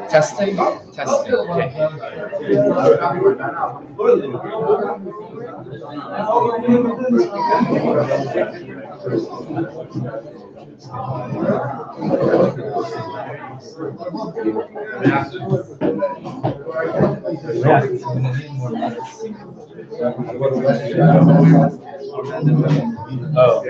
Testing. Okay. Oh.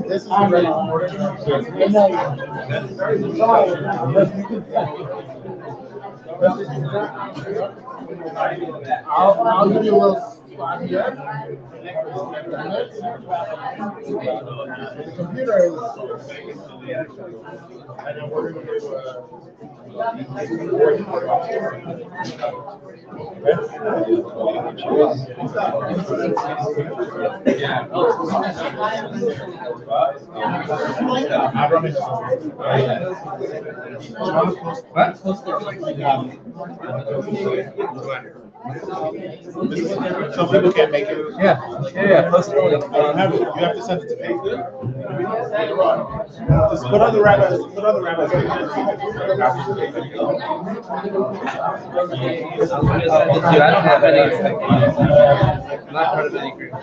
This is very I'll give you a little spot here. The computer is, and then we're going to do some people can't make it. Yeah. Post it. You have to send it to me. Just put other rabbis. I don't have any. I'm not part of any group.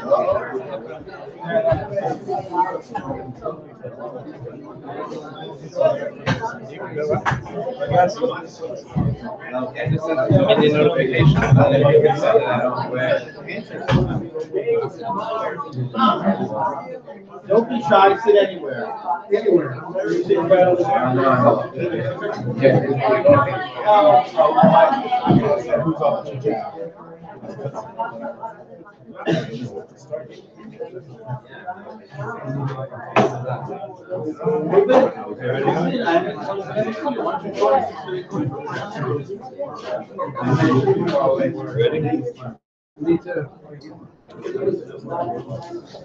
Any notification? Don't be shy. Sit anywhere. Anywhere. Who's on the job?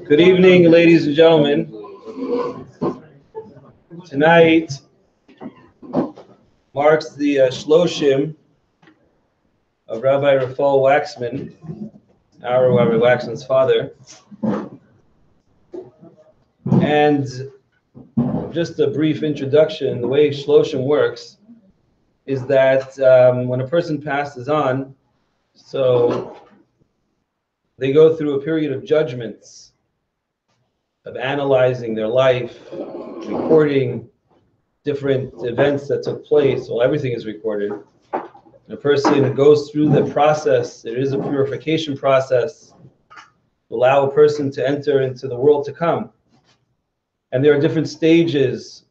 Good evening, ladies and gentlemen. Tonight marks the Shloshim of Rabbi Raphael Wachsman, our Rabbi Wachsman's father. And just a brief introduction, the way Shloshim works is that when a person passes on, so they go through a period of judgments, of analyzing their life, recording different events that took place. Well, everything is recorded. And a person goes through the process. There is a purification process to allow a person to enter into the world to come. And there are different stages.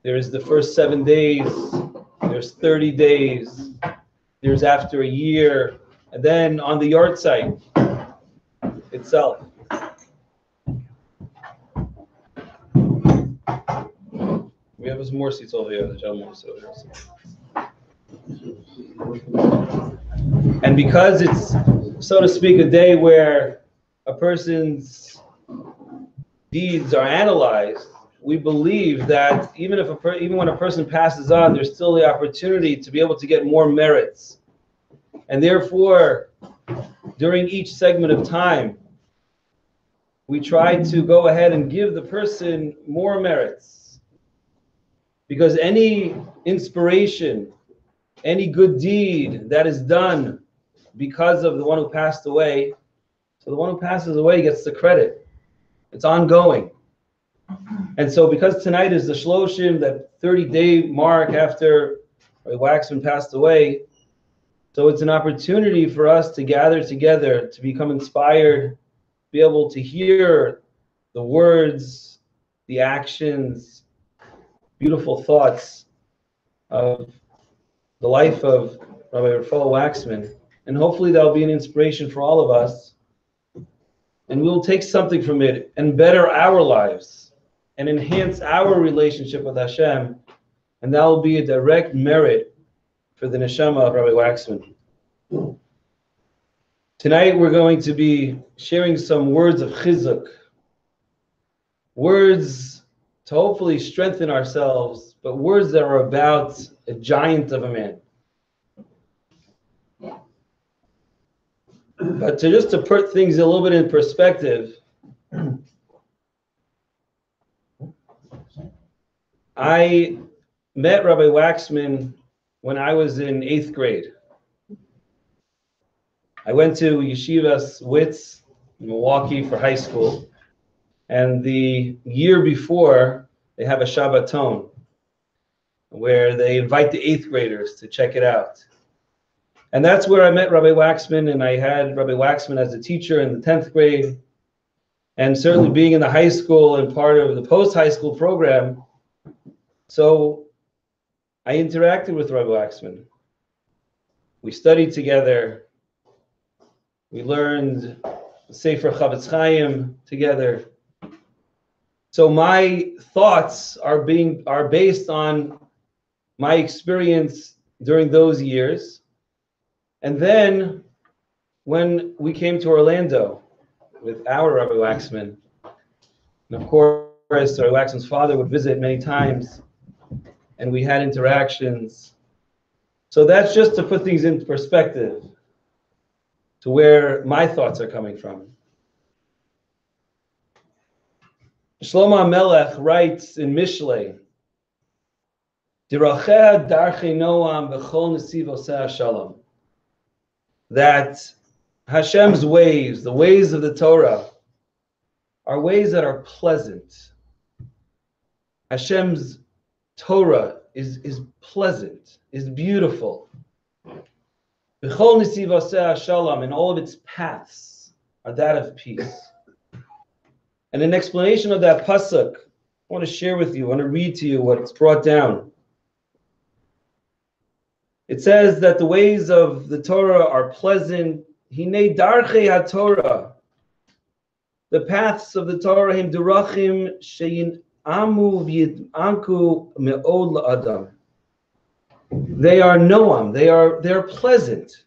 There is the first 7 days, there's 30 days, there's after a year, and then on the yard site itself. We have some more seats over here, the gentleman. And because it's, so to speak, a day where a person's deeds are analyzed, we believe that even when a person passes on, there's still the opportunity to be able to get more merits. And therefore, during each segment of time, we try to go ahead and give the person more merits. Because any inspiration, any good deed that is done because of the one who passed away, so the one who passes away gets the credit. It's ongoing. And so because tonight is the Shloshim, that 30-day mark after Rabbi Wachsman passed away, so it's an opportunity for us to gather together, to become inspired, be able to hear the words, the actions, beautiful thoughts of the life of Rabbi Raphael Wachsman. And hopefully that'll be an inspiration for all of us. And we'll take something from it and better our lives and enhance our relationship with Hashem. And that will be a direct merit for the neshama of Rabbi Wachsman. Tonight we're going to be sharing some words of chizuk, words to hopefully strengthen ourselves, but words that are about a giant of a man. But just to put things a little bit in perspective, I met Rabbi Wachsman when I was in 8th grade. I went to Yeshivas Witz in Milwaukee for high school, and the year before they have a Shabbaton where they invite the 8th graders to check it out. And that's where I met Rabbi Wachsman, and I had Rabbi Wachsman as a teacher in the 10th grade. And certainly being in the high school and part of the post-high school program, so I interacted with Rabbi Wachsman. We studied together. We learned Sefer Chavetz Chaim together. So my thoughts are based on my experience during those years. And then when we came to Orlando with our Rabbi Wachsman, and of course, Rabbi Wachsman's father would visit many times, and we had interactions. So that's just to put things into perspective to where my thoughts are coming from. Shlomo Melech writes in Mishlei, Diracheh darchei noam v'chol nesivoseh shalom, that Hashem's ways, the ways of the Torah, are ways that are pleasant. Hashem's Torah is pleasant, is beautiful. B'chol nesivoseh shalom, and all of its paths are that of peace. And an explanation of that pasuk, I want to share with you, I want to read to you what's brought down. It says that the ways of the Torah are pleasant. Hinei darchei haTorah, the paths of the Torah, him derachim sheyin amu v'yidanku me'od la'adam. They are noam. They are pleasant.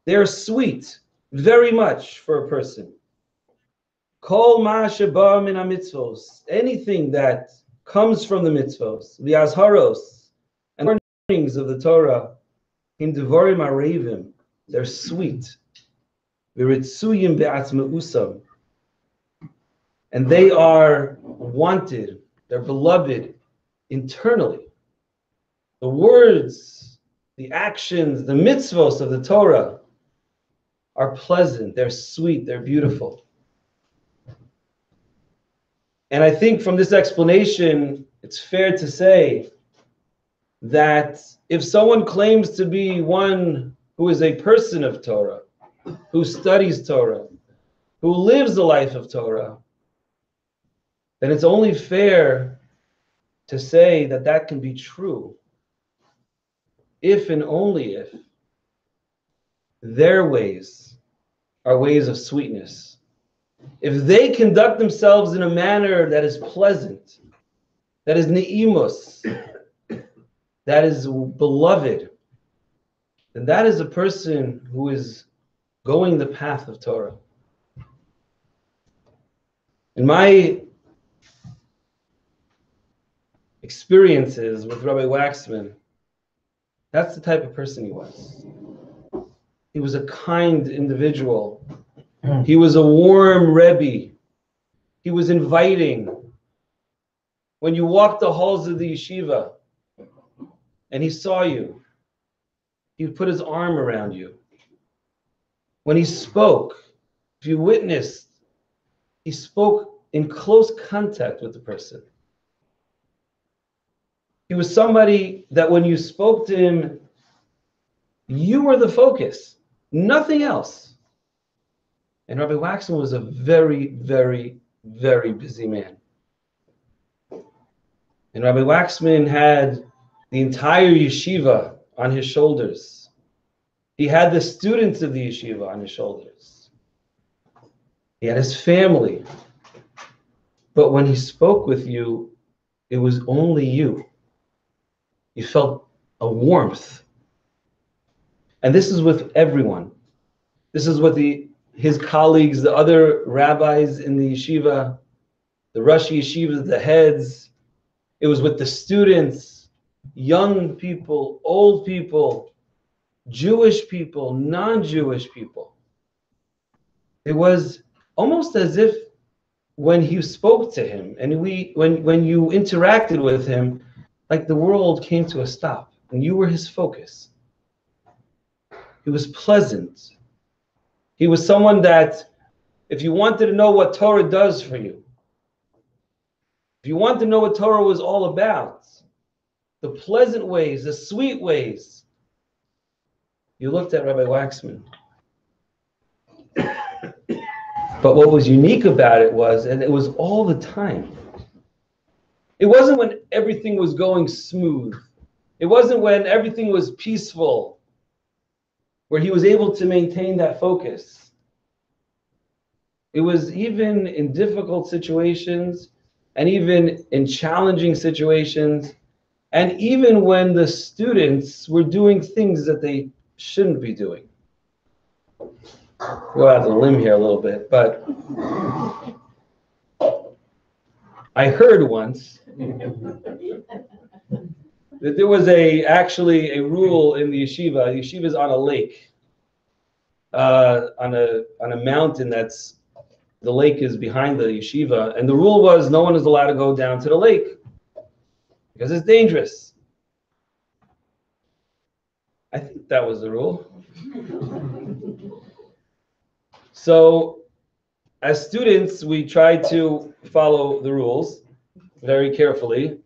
They are sweet, very much for a person. Kol ma sheba min hamitzvos, anything that comes from the mitzvos, the azharos, and warnings of the Torah, him devarim arevim, they're sweet. V'ritzuyim be'atzmeusam, and they are wanted, they're beloved internally. The words, the actions, the mitzvos of the Torah are pleasant, they're sweet, they're beautiful. And I think from this explanation, it's fair to say that if someone claims to be one who is a person of Torah, who studies Torah, who lives the life of Torah, then it's only fair to say that that can be true if and only if their ways are ways of sweetness. If they conduct themselves in a manner that is pleasant, that is ne'imus, that is beloved, then that is a person who is going the path of Torah. In my experiences with Rabbi Wachsman, that's the type of person he was. He was a kind individual. He was a warm Rebbe He was inviting. When you walked the halls of the yeshiva and he saw you, he would put his arm around you. When he spoke, if you witnessed, he spoke in close contact with the person. He was somebody that when you spoke to him, you were the focus, nothing else. And Rabbi Wachsman was a very, very, very busy man. And Rabbi Wachsman had the entire yeshiva on his shoulders. He had the students of the yeshiva on his shoulders. He had his family. But when he spoke with you, it was only you. You felt a warmth. And this is with everyone. This is with his colleagues, the other rabbis in the yeshiva, the Rosh Yeshivas, the heads. It was with the students, young people, old people, Jewish people, non-Jewish people. It was almost as if when you spoke to him and when you interacted with him, like the world came to a stop and you were his focus. He was pleasant. He was someone that if you wanted to know what Torah does for you, if you want to know what Torah was all about, the pleasant ways, the sweet ways, you looked at Rabbi Wachsman. But what was unique about it was, and it was all the time, it wasn't when everything was going smooth. It wasn't when everything was peaceful, where he was able to maintain that focus. It was even in difficult situations, and even in challenging situations, and even when the students were doing things that they shouldn't be doing. Go out on a limb here a little bit, but I heard once that there was actually a rule in the yeshiva. The yeshiva is on a lake, on a mountain that's. The lake is behind the yeshiva, and the rule was no one is allowed to go down to the lake because it's dangerous. I think that was the rule. So, as students, we tried to follow the rules very carefully,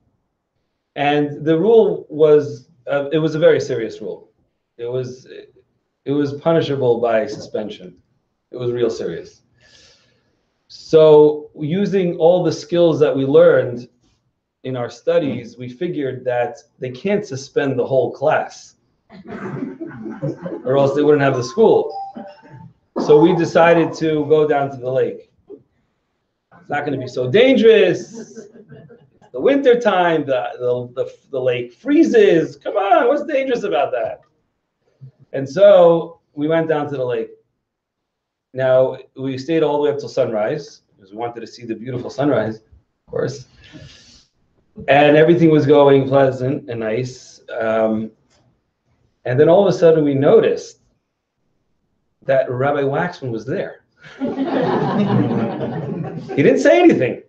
and the rule was it was a very serious rule. It was punishable by suspension. It was real serious. So using all the skills that we learned in our studies, we figured that they can't suspend the whole class or else they wouldn't have the school. So we decided to go down to the lake. It's not going to be so dangerous. The winter time, the lake freezes. Come on, what's dangerous about that? And so we went down to the lake. Now, we stayed all the way up till sunrise because we wanted to see the beautiful sunrise, of course. And everything was going pleasant and nice. And then all of a sudden we noticed that Rabbi Wachsman was there. He didn't say anything.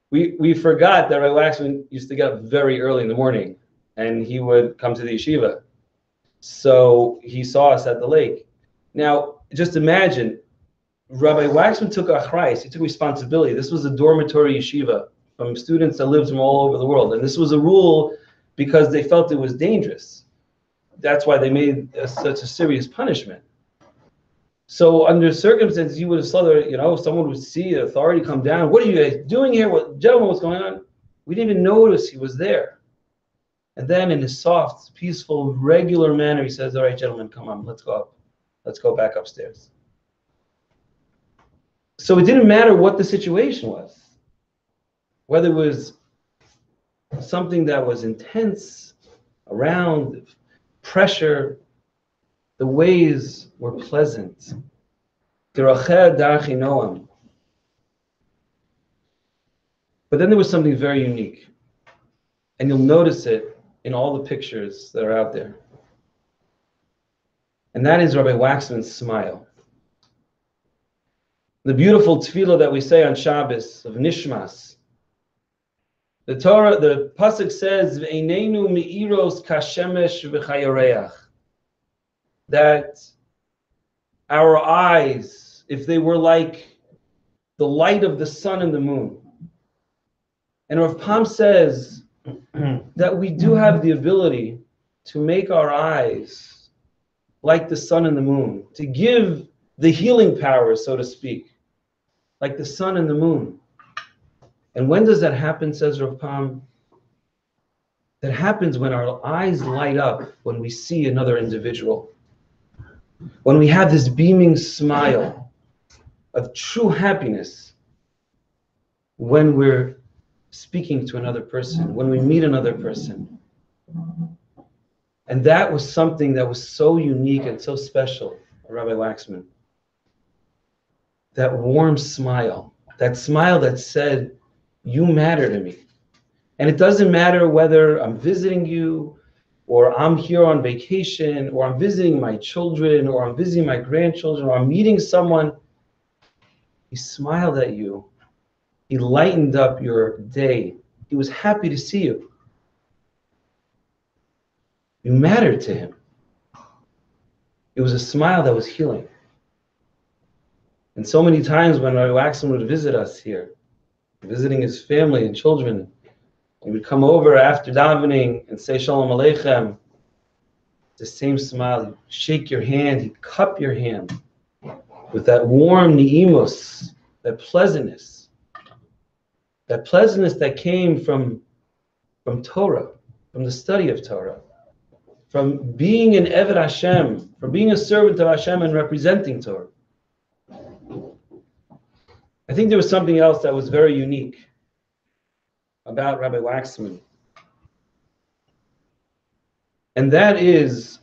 We forgot that Rabbi Wachsman used to get up very early in the morning and he would come to the yeshiva. So he saw us at the lake. Now, just imagine, Rabbi Wachsman took achrayus, he took responsibility. This was a dormitory yeshiva from students that lived from all over the world. And this was a rule because they felt it was dangerous. That's why they made such a serious punishment. So under circumstances, you would have saw that, someone would see the authority come down. What are you guys doing here? Gentlemen, what's going on? We didn't even notice he was there. And then in his soft, peaceful, regular manner, he says, all right, gentlemen, come on, let's go up. Let's go back upstairs. So it didn't matter what the situation was. Whether it was something that was intense, around, pressure, the ways were pleasant. But then there was something very unique. And you'll notice it in all the pictures that are out there. And that is Rabbi Wachsman's smile. The beautiful tefillah that we say on Shabbos of Nishmas. The Torah, the pasuk says, "V'einenu me'iros kashemesh v'chayareach," that our eyes, if they were like the light of the sun and the moon. And Rav Pam says that we do have the ability to make our eyes like the sun and the moon, to give the healing power, so to speak, like the sun and the moon. And when does that happen, says Rav Pam? That happens when our eyes light up when we see another individual. When we have this beaming smile of true happiness when we're speaking to another person, when we meet another person. And that was something that was so unique and so special, Rabbi Wachsman. That warm smile, that smile that said, you matter to me. And it doesn't matter whether I'm visiting you, or I'm here on vacation, or I'm visiting my children, or I'm visiting my grandchildren, or I'm meeting someone. He smiled at you. He lightened up your day. He was happy to see you. You mattered to him. It was a smile that was healing. And so many times when Rabbi Wachsman would visit us here, visiting his family and children, he would come over after davening and say Shalom Aleichem. The same smile. He'd shake your hand. He'd cup your hand with that warm ni'imus, that pleasantness. That pleasantness that came from Torah, from the study of Torah, from being an Eved Hashem, from being a servant of Hashem and representing Torah. I think there was something else that was very unique about Rabbi Wachsman. And that is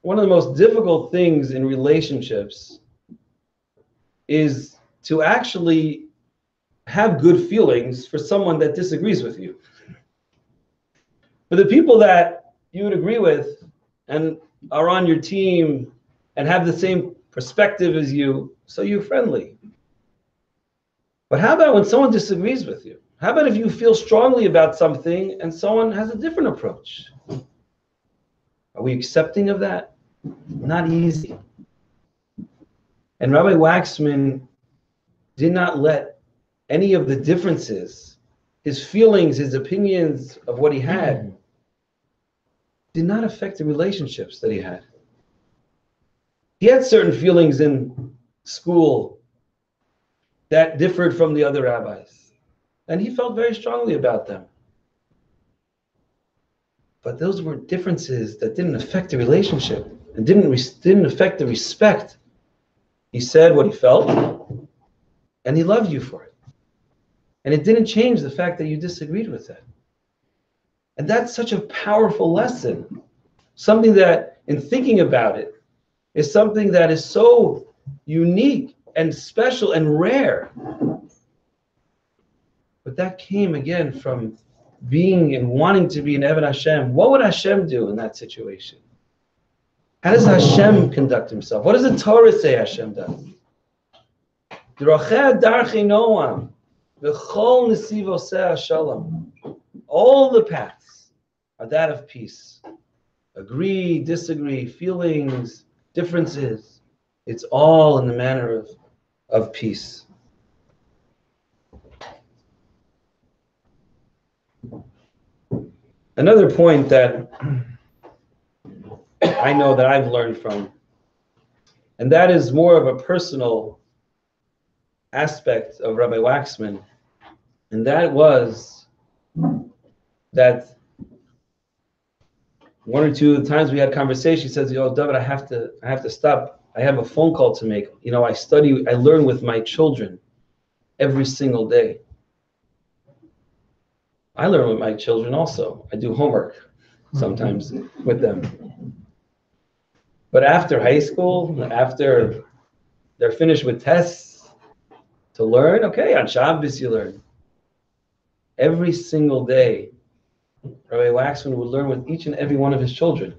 one of the most difficult things in relationships is to actually have good feelings for someone that disagrees with you. For the people that you would agree with and are on your team and have the same perspective as you, so you're friendly. But how about when someone disagrees with you? How about if you feel strongly about something and someone has a different approach? Are we accepting of that? Not easy. And Rabbi Wachsman did not let any of the differences, his feelings, his opinions of what he had, did not affect the relationships that he had. He had certain feelings in school that differed from the other rabbis, and he felt very strongly about them. But those were differences that didn't affect the relationship and didn't affect the respect. He said what he felt, and he loved you for it. And it didn't change the fact that you disagreed with it. And that's such a powerful lesson. Something that, in thinking about it, is something that is so unique and special and rare. But that came again from being and wanting to be an Eved Hashem. What would Hashem do in that situation? How does Hashem conduct himself? What does the Torah say Hashem does? All the paths are that of peace. Agree, disagree, feelings, differences. It's all in the manner of peace. Another point that I know that I've learned from, and that is more of a personal aspect of Rabbi Wachsman, and that was that one or two times we had conversation, he says, David, I have to stop. I have a phone call to make. I learn with my children every single day. I learn with my children also. I do homework sometimes with them. But after high school, after they're finished with tests, to learn, okay, on Shabbos you learn. Every single day, Rabbi Wachsman would learn with each and every one of his children.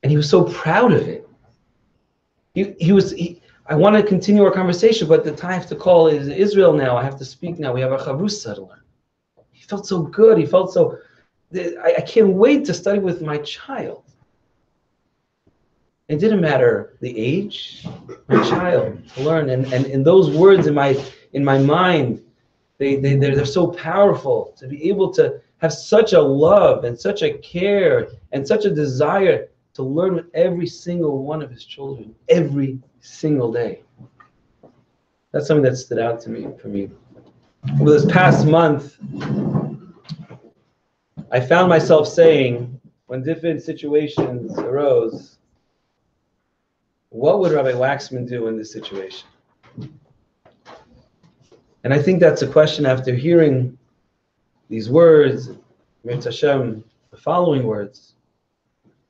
And he was so proud of it. I want to continue our conversation, but the time I have to call is Israel now. I have to speak now. We have a chavrusa to learn. He felt so good. He felt so, I can't wait to study with my child. It didn't matter the age, my child, to learn. And those words in my mind, they're so powerful to be able to have such a love and such a care and such a desire to learn with every single one of his children every single day. That's something that stood out to me for me. Over this past month, I found myself saying, when different situations arose, what would Rabbi Wachsman do in this situation? And I think that's a question after hearing these words, Mirz Hashem, the following words,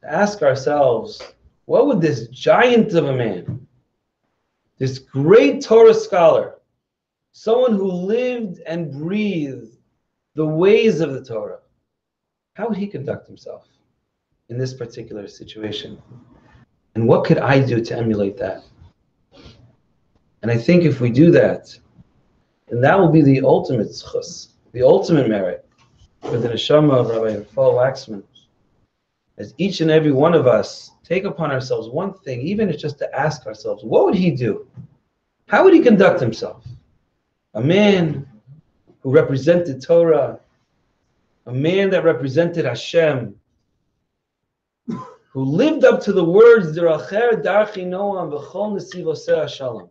to ask ourselves, what would this giant of a man, this great Torah scholar, someone who lived and breathed the ways of the Torah, how would he conduct himself in this particular situation? And what could I do to emulate that? And I think if we do that, then that will be the ultimate zchus, the ultimate merit for the neshama of Rabbi Raphael Wachsman. As each and every one of us take upon ourselves one thing, even if it's just to ask ourselves, what would he do? How would he conduct himself? A man who represented Torah, a man that represented Hashem, who lived up to the words, D'racher darchi noam v'chol nesivoseh shalom.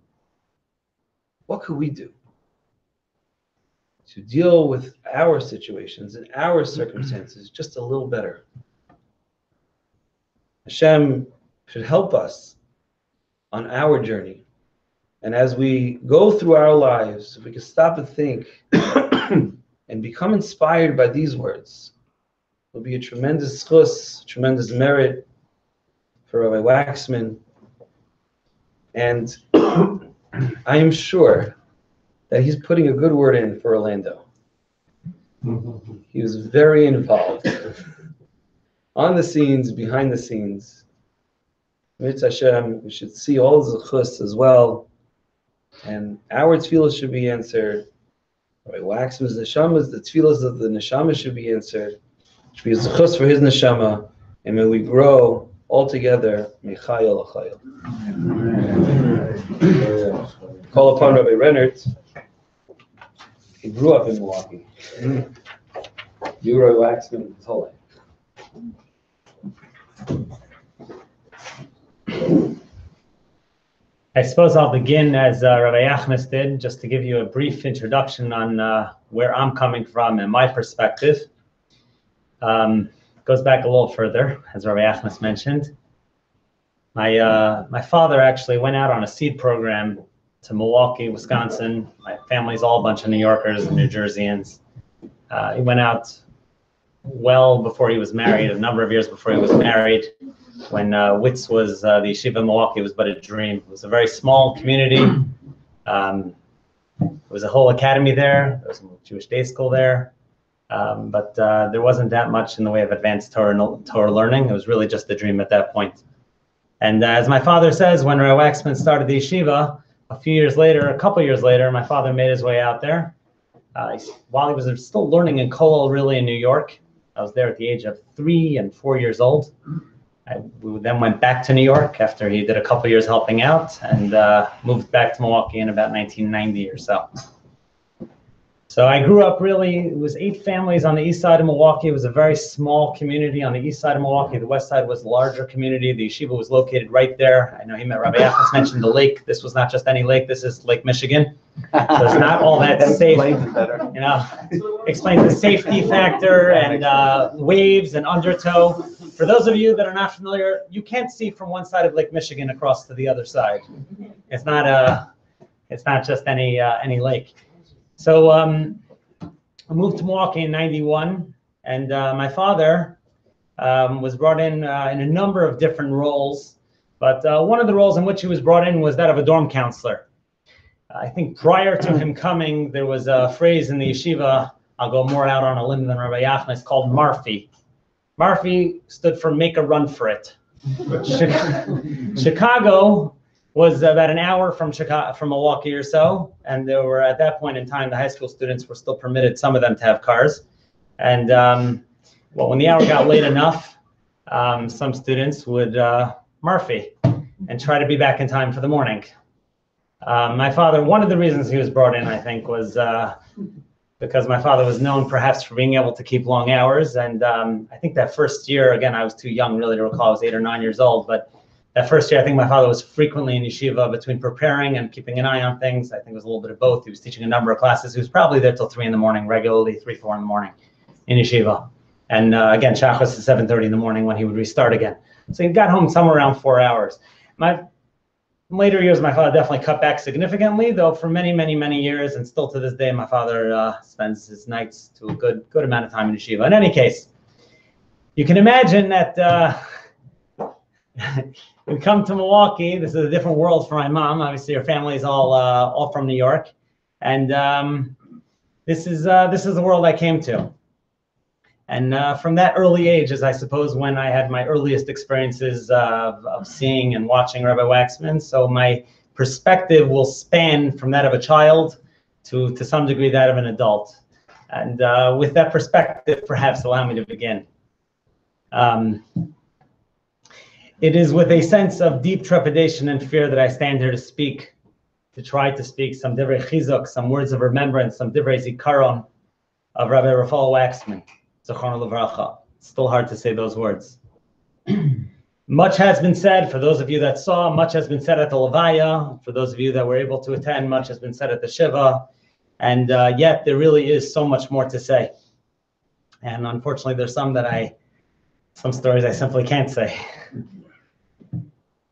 What could we do to deal with our situations and our circumstances just a little better? Hashem should help us on our journey. And as we go through our lives, if we can stop and think and become inspired by these words, it will be a tremendous zchus, tremendous merit for Rabbi Wachsman. And I am sure that he's putting a good word in for Orlando. He was very involved on the scenes, behind the scenes. Mirz Hashem, we should see all the zechus as well. And our tefillah should be answered. Rabbi Wachsman's neshamas, the tefillahs of the neshama should be answered. It should be a zechus for his neshama. And may we grow all together. Mechayel achayel. Call upon Rabbi Rennert. He grew up in Milwaukee. You Rabbi Wachsman his whole life. I suppose I'll begin as Rabbi Achmes did, just to give you a brief introduction on where I'm coming from and my perspective. Goes back a little further, as Rabbi Achmes mentioned. My father actually went out on a seed program to Milwaukee, Wisconsin. My family's all a bunch of New Yorkers and New Jerseyans. He went out well before he was married, a number of years before he was married, when WITS was, the yeshiva in Milwaukee was but a dream. It was a very small community. There was a whole academy there. There was a Jewish day school there. But there wasn't that much in the way of advanced Torah learning. It was really just a dream at that point. And as my father says, when Rabbi Wachsman started the yeshiva, a couple years later, my father made his way out there. While he was still learning in Kollel, really in New York, I was there at the age of 3 and 4 years old. We then went back to New York after he did a couple years helping out, and moved back to Milwaukee in about 1990 or so. So I grew up really, it was 8 families on the east side of Milwaukee. It was a very small community on the east side of Milwaukee. The west side was a larger community. The yeshiva was located right there. I know Rabbi Achmes mentioned the lake. This was not just any lake. This is Lake Michigan. So it's not all that safe. You know, explains the safety factor and waves and undertow. For those of you that are not familiar, you can't see from one side of Lake Michigan across to the other side. It's not just any lake. So I moved to Milwaukee in '91, and my father was brought in a number of different roles. But one of the roles in which he was brought in was that of a dorm counselor. I think prior to him coming, there was a phrase in the yeshiva, I'll go more out on a limb than Rabbi Achmes, called Marfi. Marfi stood for make a run for it. Chicago was about an hour from Chicago, from Milwaukee or so. And there were, at that point in time, the high school students were still permitted, some of them, to have cars. And well, when the hour got late enough, some students would Murphy and try to be back in time for the morning. My father, one of the reasons he was brought in, I think, was because my father was known perhaps for being able to keep long hours. And I think that first year, again, I was too young really to recall, I was 8 or 9 years old, but that first year, I think my father was frequently in yeshiva between preparing and keeping an eye on things. I think it was a little bit of both. He was teaching a number of classes. He was probably there till 3 in the morning, regularly 3, 4 in the morning in yeshiva. And again, Shachos is 7:30 in the morning when he would restart again. So he got home somewhere around 4 hours. My later years, my father definitely cut back significantly, though for many, many, many years, and still to this day, my father spends his nights to a good amount of time in yeshiva. In any case, you can imagine that we come to Milwaukee. This is a different world for my mom. Obviously, her family is all from New York, and this is the world I came to. And from that early age, as I suppose when I had my earliest experiences of seeing and watching Rabbi Wachsman, so my perspective will span from that of a child to some degree that of an adult. And with that perspective, perhaps allow me to begin. It is with a sense of deep trepidation and fear that I stand here to try to speak some divrei chizuk, some words of remembrance, some divrei zikaron of Rabbi Raphael Wachsman, Zechrono Livracha. It's still hard to say those words. Much has been said, for those of you that saw, much has been said at the Levaya, for those of you that were able to attend, much has been said at the Shiva, and yet there really is so much more to say. And unfortunately, there's some stories I simply can't say.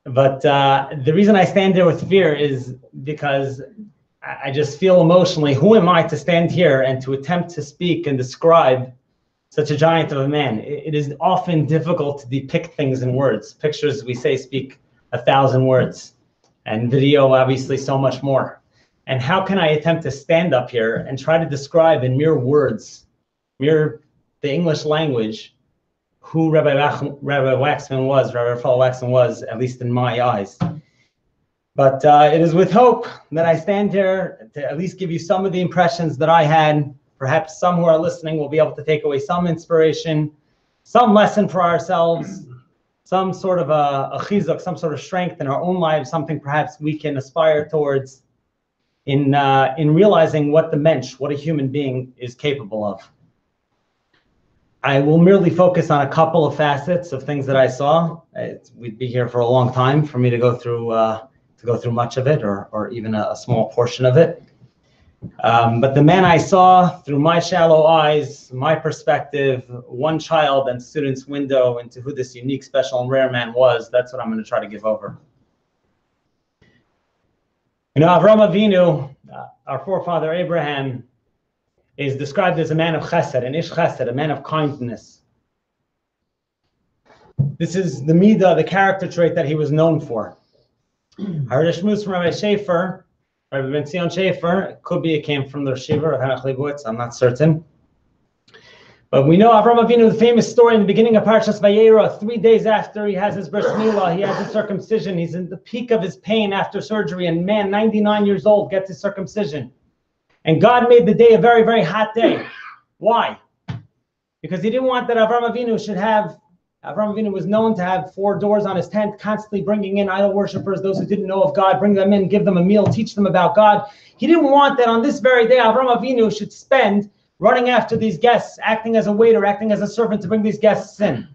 But the reason I stand there with fear is because I just feel emotionally, who am I to stand here and to attempt to speak and describe such a giant of a man? It is often difficult to depict things in words. Pictures, we say, speak 1,000 words, and video, obviously, so much more. And how can I attempt to stand up here and try to describe in mere words, the English language, who Rabbi Wachsman was, Rabbi Raphael Wachsman was, at least in my eyes. But it is with hope that I stand here to at least give you some of the impressions that I had. Perhaps some who are listening will be able to take away some inspiration, some lesson for ourselves, some sort of a chizuk, some sort of strength in our own lives, something perhaps we can aspire towards in realizing what the mensch, what a human being is capable of. I will merely focus on a couple of facets of things that I saw. We'd be here for a long time for me to go through much of it, or even a small portion of it. But the man I saw through my shallow eyes, my perspective, one child and student's window into who this unique, special, and rare man was, that's what I'm going to try to give over. You know, Avram Avinu, our forefather Abraham, is described as a man of chesed, an ish chesed, a man of kindness. This is the midah, the character trait that he was known for. I heard a shmuz from Rabbi Schaefer, Rabbi Ben Zion Schaefer. It could be it came from the Shiva of Hanoch Leibowitz, I'm not certain. But we know Avram Avinu, the famous story in the beginning of Parshas Vayera, 3 days after he has his bris milah, he has his circumcision. He's in the peak of his pain after surgery, and man, 99 years old, gets his circumcision. And God made the day a very, very hot day. Why? Because he didn't want that Avram Avinu Avram Avinu was known to have 4 doors on his tent, constantly bringing in idol worshipers, those who didn't know of God, bring them in, give them a meal, teach them about God. He didn't want that on this very day Avram Avinu should spend running after these guests, acting as a waiter, acting as a servant to bring these guests in.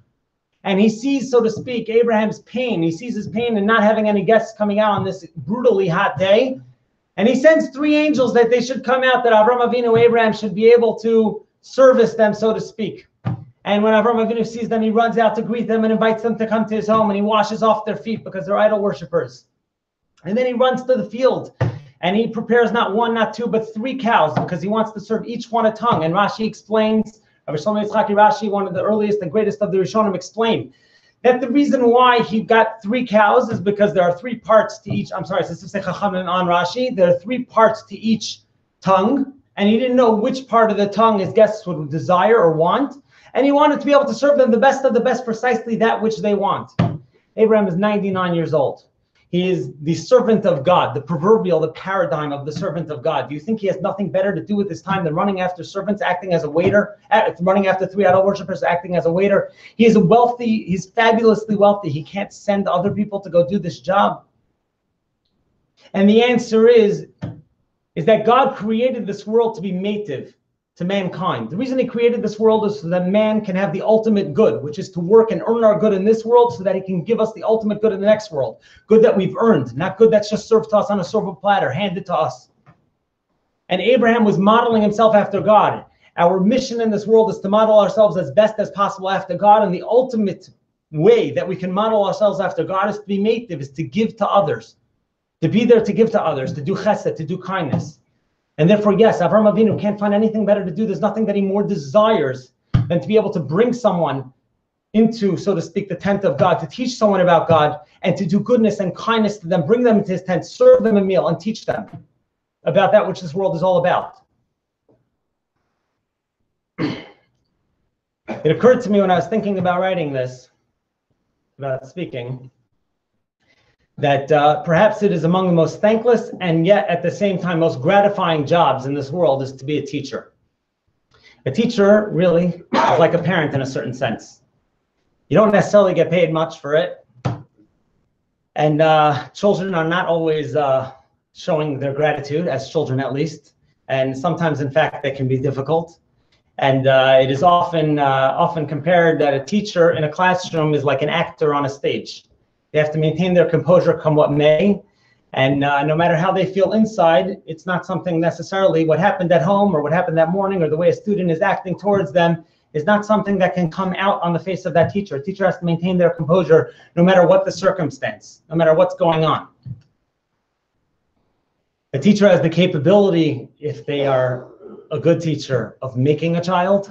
And he sees, so to speak, Abraham's pain. He sees his pain in not having any guests coming out on this brutally hot day. And he sends 3 angels that they should come out, that Avram Avinu, Abraham, should be able to service them, so to speak. And when Avram Avinu sees them, he runs out to greet them and invites them to come to his home, and he washes off their feet because they're idol worshipers. And then he runs to the field, and he prepares not 1, not 2, but 3 cows, because he wants to serve each one a tongue. And Rashi explains, Rabbi Shlomo Yitzchaki Rashi, one of the earliest and greatest of the Rishonim, explained that the reason why he got 3 cows is because there are 3 parts to each. I'm sorry, this is Chachamim on Rashi. There are 3 parts to each tongue, and he didn't know which part of the tongue his guests would desire or want, and he wanted to be able to serve them the best of the best, precisely that which they want. Abraham is 99 years old. He is the servant of God, the proverbial, the paradigm of the servant of God. Do you think he has nothing better to do with his time than running after servants, acting as a waiter, running after 3 idol worshipers, acting as a waiter? He's fabulously wealthy. He can't send other people to go do this job. And the answer is that God created this world to be mative to mankind. The reason he created this world is so that man can have the ultimate good, which is to work and earn our good in this world so that he can give us the ultimate good in the next world. Good that we've earned, not good that's just served to us on a silver platter, handed to us. And Abraham was modeling himself after God. Our mission in this world is to model ourselves as best as possible after God, and the ultimate way that we can model ourselves after God is to be mative, is to give to others, to be there to give to others, to do chesed, to do kindness. And therefore, yes, Avraham Avinu can't find anything better to do. There's nothing that he more desires than to be able to bring someone into, so to speak, the tent of God, to teach someone about God, and to do goodness and kindness to them, bring them into his tent, serve them a meal, and teach them about that which this world is all about. It occurred to me when I was thinking about writing this, about speaking, that perhaps it is among the most thankless and yet at the same time most gratifying jobs in this world is to be a teacher. A teacher really is like a parent in a certain sense. You don't necessarily get paid much for it. And children are not always showing their gratitude, as children at least. And sometimes, in fact, they can be difficult. And it is often compared that a teacher in a classroom is like an actor on a stage. They have to maintain their composure come what may. And no matter how they feel inside, it's not something necessarily what happened at home or what happened that morning or the way a student is acting towards them is not something that can come out on the face of that teacher. A teacher has to maintain their composure no matter what the circumstance, no matter what's going on. A teacher has the capability, if they are a good teacher, of making a child.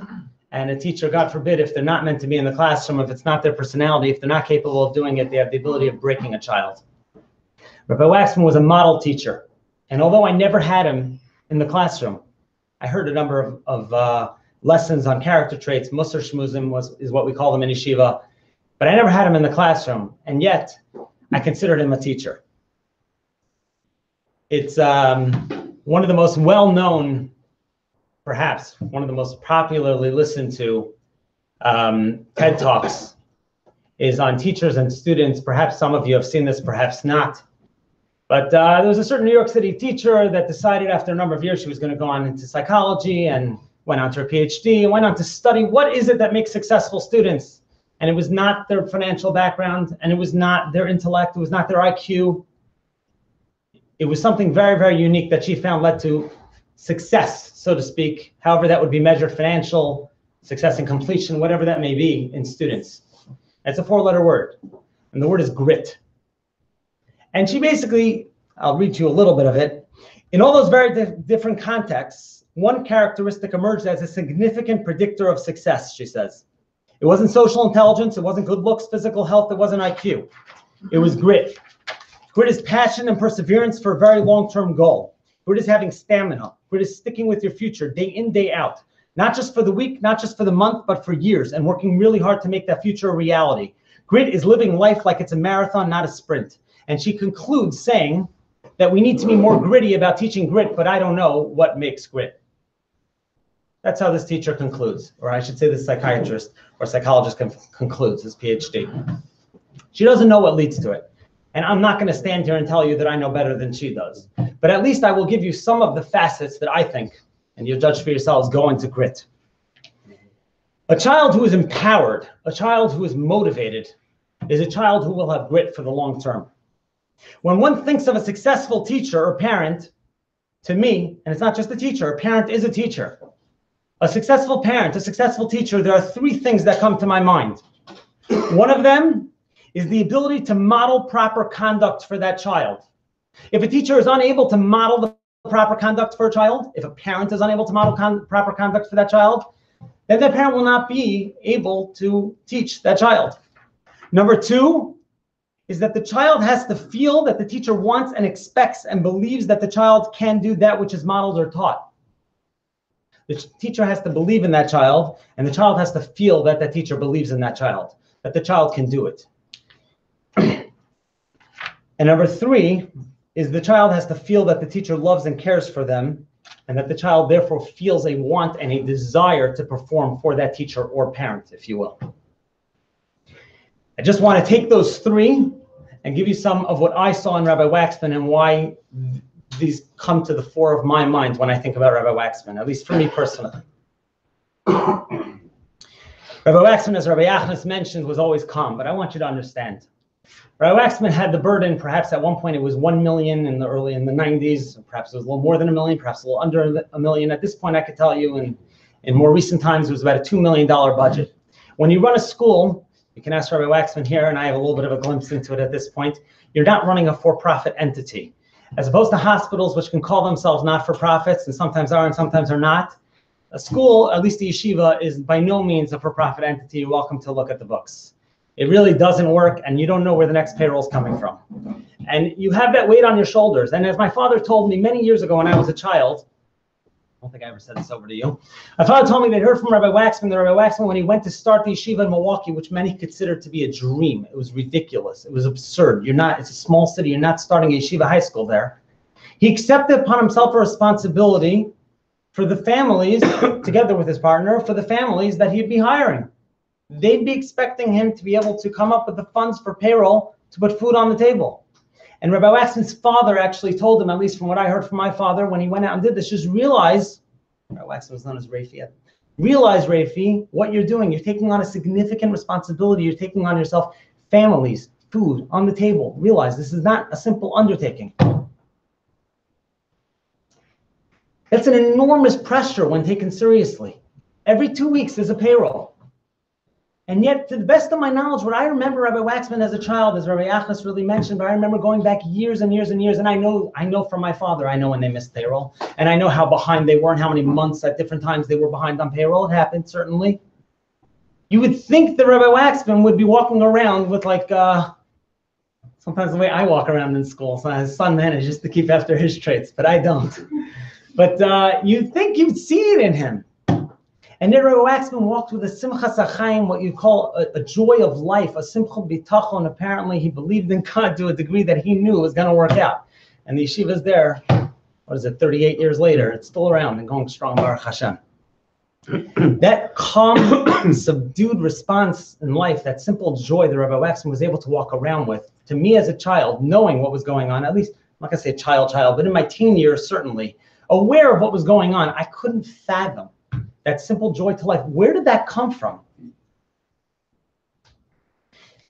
And a teacher, God forbid, if they're not meant to be in the classroom, if it's not their personality, if they're not capable of doing it, they have the ability of breaking a child. Rabbi Wachsman was a model teacher. And although I never had him in the classroom, I heard a number of lessons on character traits. Musar Shmuzim is what we call them in yeshiva. But I never had him in the classroom. And yet, I considered him a teacher. It's one of the most well-known, perhaps one of the most popularly listened to TED Talks is on teachers and students. Perhaps some of you have seen this, perhaps not. But there was a certain New York City teacher that decided after a number of years she was going to go on into psychology and went on to her PhD and went on to study what is it that makes successful students. And it was not their financial background, and it was not their intellect, it was not their IQ. It was something very, very unique that she found led to success, so to speak, however that would be measured, financial success and completion, whatever that may be in students. It's a 4-letter word, and the word is grit. And she basically, I'll read you a little bit of it. In all those very different contexts, one characteristic emerged as a significant predictor of success, she says. It wasn't social intelligence, it wasn't good looks, physical health, it wasn't IQ. It was grit. Grit is passion and perseverance for a very long-term goal. Grit is having stamina. Grit is sticking with your future day in, day out. Not just for the week, not just for the month, but for years, and working really hard to make that future a reality. Grit is living life like it's a marathon, not a sprint. And she concludes saying that we need to be more gritty about teaching grit, but I don't know what makes grit. That's how this teacher concludes, or I should say this psychiatrist or psychologist concludes his PhD. She doesn't know what leads to it. And I'm not going to stand here and tell you that I know better than she does. But at least I will give you some of the facets that I think, and you'll judge for yourselves, go into grit. A child who is empowered, a child who is motivated, is a child who will have grit for the long term. When one thinks of a successful teacher or parent, to me, and it's not just a teacher, a parent is a teacher. A successful parent, a successful teacher, there are 3 things that come to my mind. One of them is the ability to model proper conduct for that child. If a teacher is unable to model the proper conduct for a child, if a parent is unable to model proper conduct for that child, then that parent will not be able to teach that child. Number 2 is that the child has to feel that the teacher wants and expects and believes that the child can do that which is modeled or taught. The teacher has to believe in that child, and the child has to feel that the teacher believes in that child, that the child can do it. And number 3 is the child has to feel that the teacher loves and cares for them, and that the child therefore feels a want and a desire to perform for that teacher or parent, if you will. I just want to take those 3 and give you some of what I saw in Rabbi Wachsman and why these come to the fore of my mind when I think about Rabbi Wachsman, at least for me personally. Rabbi Wachsman, as Rabbi Achnes mentioned, was always calm, but I want you to understand. Rabbi Wachsman had the burden, perhaps at one point it was 1 million in the 90s, perhaps it was a little more than 1 million, perhaps a little under 1 million. At this point, I could tell you in more recent times, it was about a $2 million budget. When you run a school, you can ask Rabbi Wachsman here, and I have a little bit of a glimpse into it at this point, you're not running a for-profit entity. As opposed to hospitals, which can call themselves not-for-profits, and sometimes are and sometimes are not, a school, at least the yeshiva, is by no means a for-profit entity. You're welcome to look at the books. It really doesn't work, and you don't know where the next payroll is coming from. And you have that weight on your shoulders. And as my father told me many years ago when I was a child, I don't think I ever said this over to you. My father told me they'd heard from Rabbi Wachsman, when he went to start the yeshiva in Milwaukee, which many considered to be a dream. It was ridiculous. It was absurd. It's a small city. You're not starting a yeshiva high school there. He accepted upon himself a responsibility for the families, together with his partner, for the families that he'd be hiring. They'd be expecting him to be able to come up with the funds for payroll to put food on the table. And Rabbi Wachsman's father actually told him, at least from what I heard from my father, when he went out and did this, just realize, Rabbi Wachsman was known as Rafi yet, realize, Rafi, what you're doing. You're taking on a significant responsibility. You're taking on yourself families, food on the table. Realize this is not a simple undertaking. That's an enormous pressure when taken seriously. Every 2 weeks there's a payroll. And yet, to the best of my knowledge, what I remember Rabbi Wachsman as a child, as Rabbi Achnes really mentioned, but I remember going back years and years and years, and I know from my father, I know when they missed payroll, and I know how behind they were and how many months at different times they were behind on payroll. It happened, certainly. You would think that Rabbi Wachsman would be walking around with sometimes the way I walk around in school, so his son manages to keep after his traits, but I don't. But you'd think you'd see it in him. And then Rabbi Wachsman walked with a simchas hachayim, what you call a joy of life, a simcha bitachon. Apparently, he believed in God to a degree that he knew was going to work out. And the yeshiva's there, 38 years later, it's still around and going strong, Baruch Hashem. That calm, subdued response in life, that simple joy that Rabbi Wachsman was able to walk around with, to me as a child, knowing what was going on, at least, I'm not going to say child, but in my teen years, certainly, aware of what was going on, I couldn't fathom that simple joy to life. Where did that come from?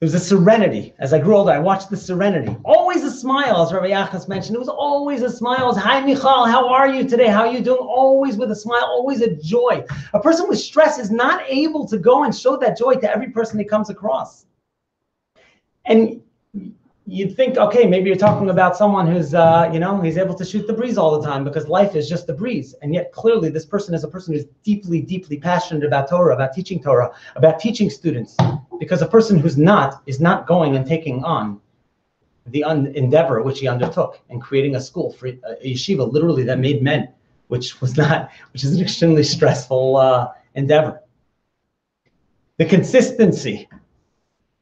It was a serenity. As I grew older, I watched the serenity. Always a smile, as Rabbi Achnes mentioned. It was always a smile. It was, hi, Michal, how are you today? How are you doing? Always with a smile, always a joy. A person with stress is not able to go and show that joy to every person he comes across. And you'd think, okay, maybe you're talking about someone who's, he's able to shoot the breeze all the time because life is just the breeze. And yet clearly this person is a person who's deeply, deeply passionate about Torah, about teaching students. Because a person who's not, is not going and taking on the endeavor which he undertook in creating a school for a yeshiva, literally that made men, which is an extremely stressful endeavor. The consistency.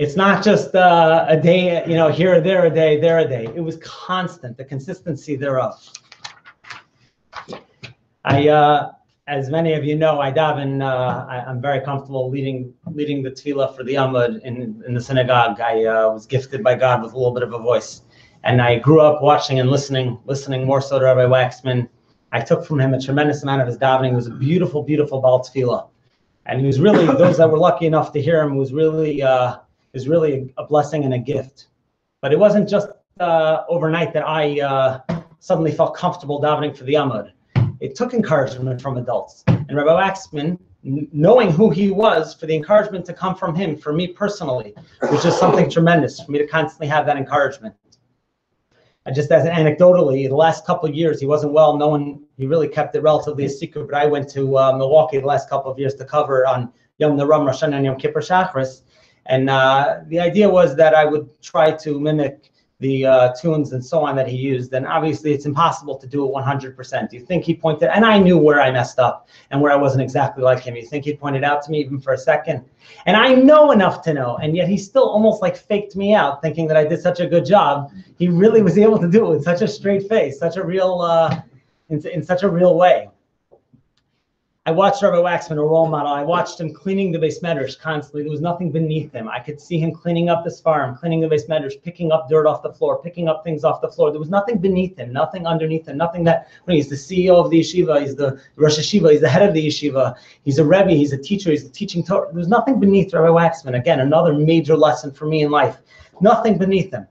It's not just a day, here or there a day, there a day. It was constant, the consistency thereof. As many of you know, I daven. I'm very comfortable leading the tefillah for the Amud in the synagogue. I was gifted by God with a little bit of a voice, and I grew up watching and listening more so to Rabbi Wachsman. I took from him a tremendous amount of his davening. It was a beautiful, beautiful Baal tefillah, and he was really, those that were lucky enough to hear him, was really a blessing and a gift. But it wasn't just overnight that I suddenly felt comfortable davening for the Amud. It took encouragement from adults. And Rabbi Wachsman, knowing who he was, for the encouragement to come from him, for me personally, was just something tremendous for me to constantly have that encouragement. Just as anecdotally, the last couple of years, he wasn't well. He really kept it relatively a secret, but I went to Milwaukee the last couple of years to cover on Yom Naram, Rosh Hashanah, and Yom Kippur Shacharis. And the idea was that I would try to mimic tunes and so on that he used, then obviously it's impossible to do it 100%. Do you think he pointed, and I knew where I messed up and where I wasn't exactly like him. You think he pointed out to me even for a second? And I know enough to know, and yet he still almost like faked me out, thinking that I did such a good job. He really was able to do it with such a straight face, such a real, in such a real way. I watched Rabbi Wachsman, a role model. I watched him cleaning the beis medrash constantly. There was nothing beneath him. I could see him cleaning up the svarim, cleaning the beis medrash, picking up dirt off the floor, picking up things off the floor. There was nothing beneath him, nothing underneath him, nothing that, he's the CEO of the yeshiva, he's the Rosh Yeshiva, he's the head of the yeshiva, he's a Rebbe, he's a teacher, he's teaching Torah. There was nothing beneath Rabbi Wachsman. Again, another major lesson for me in life. Nothing beneath him.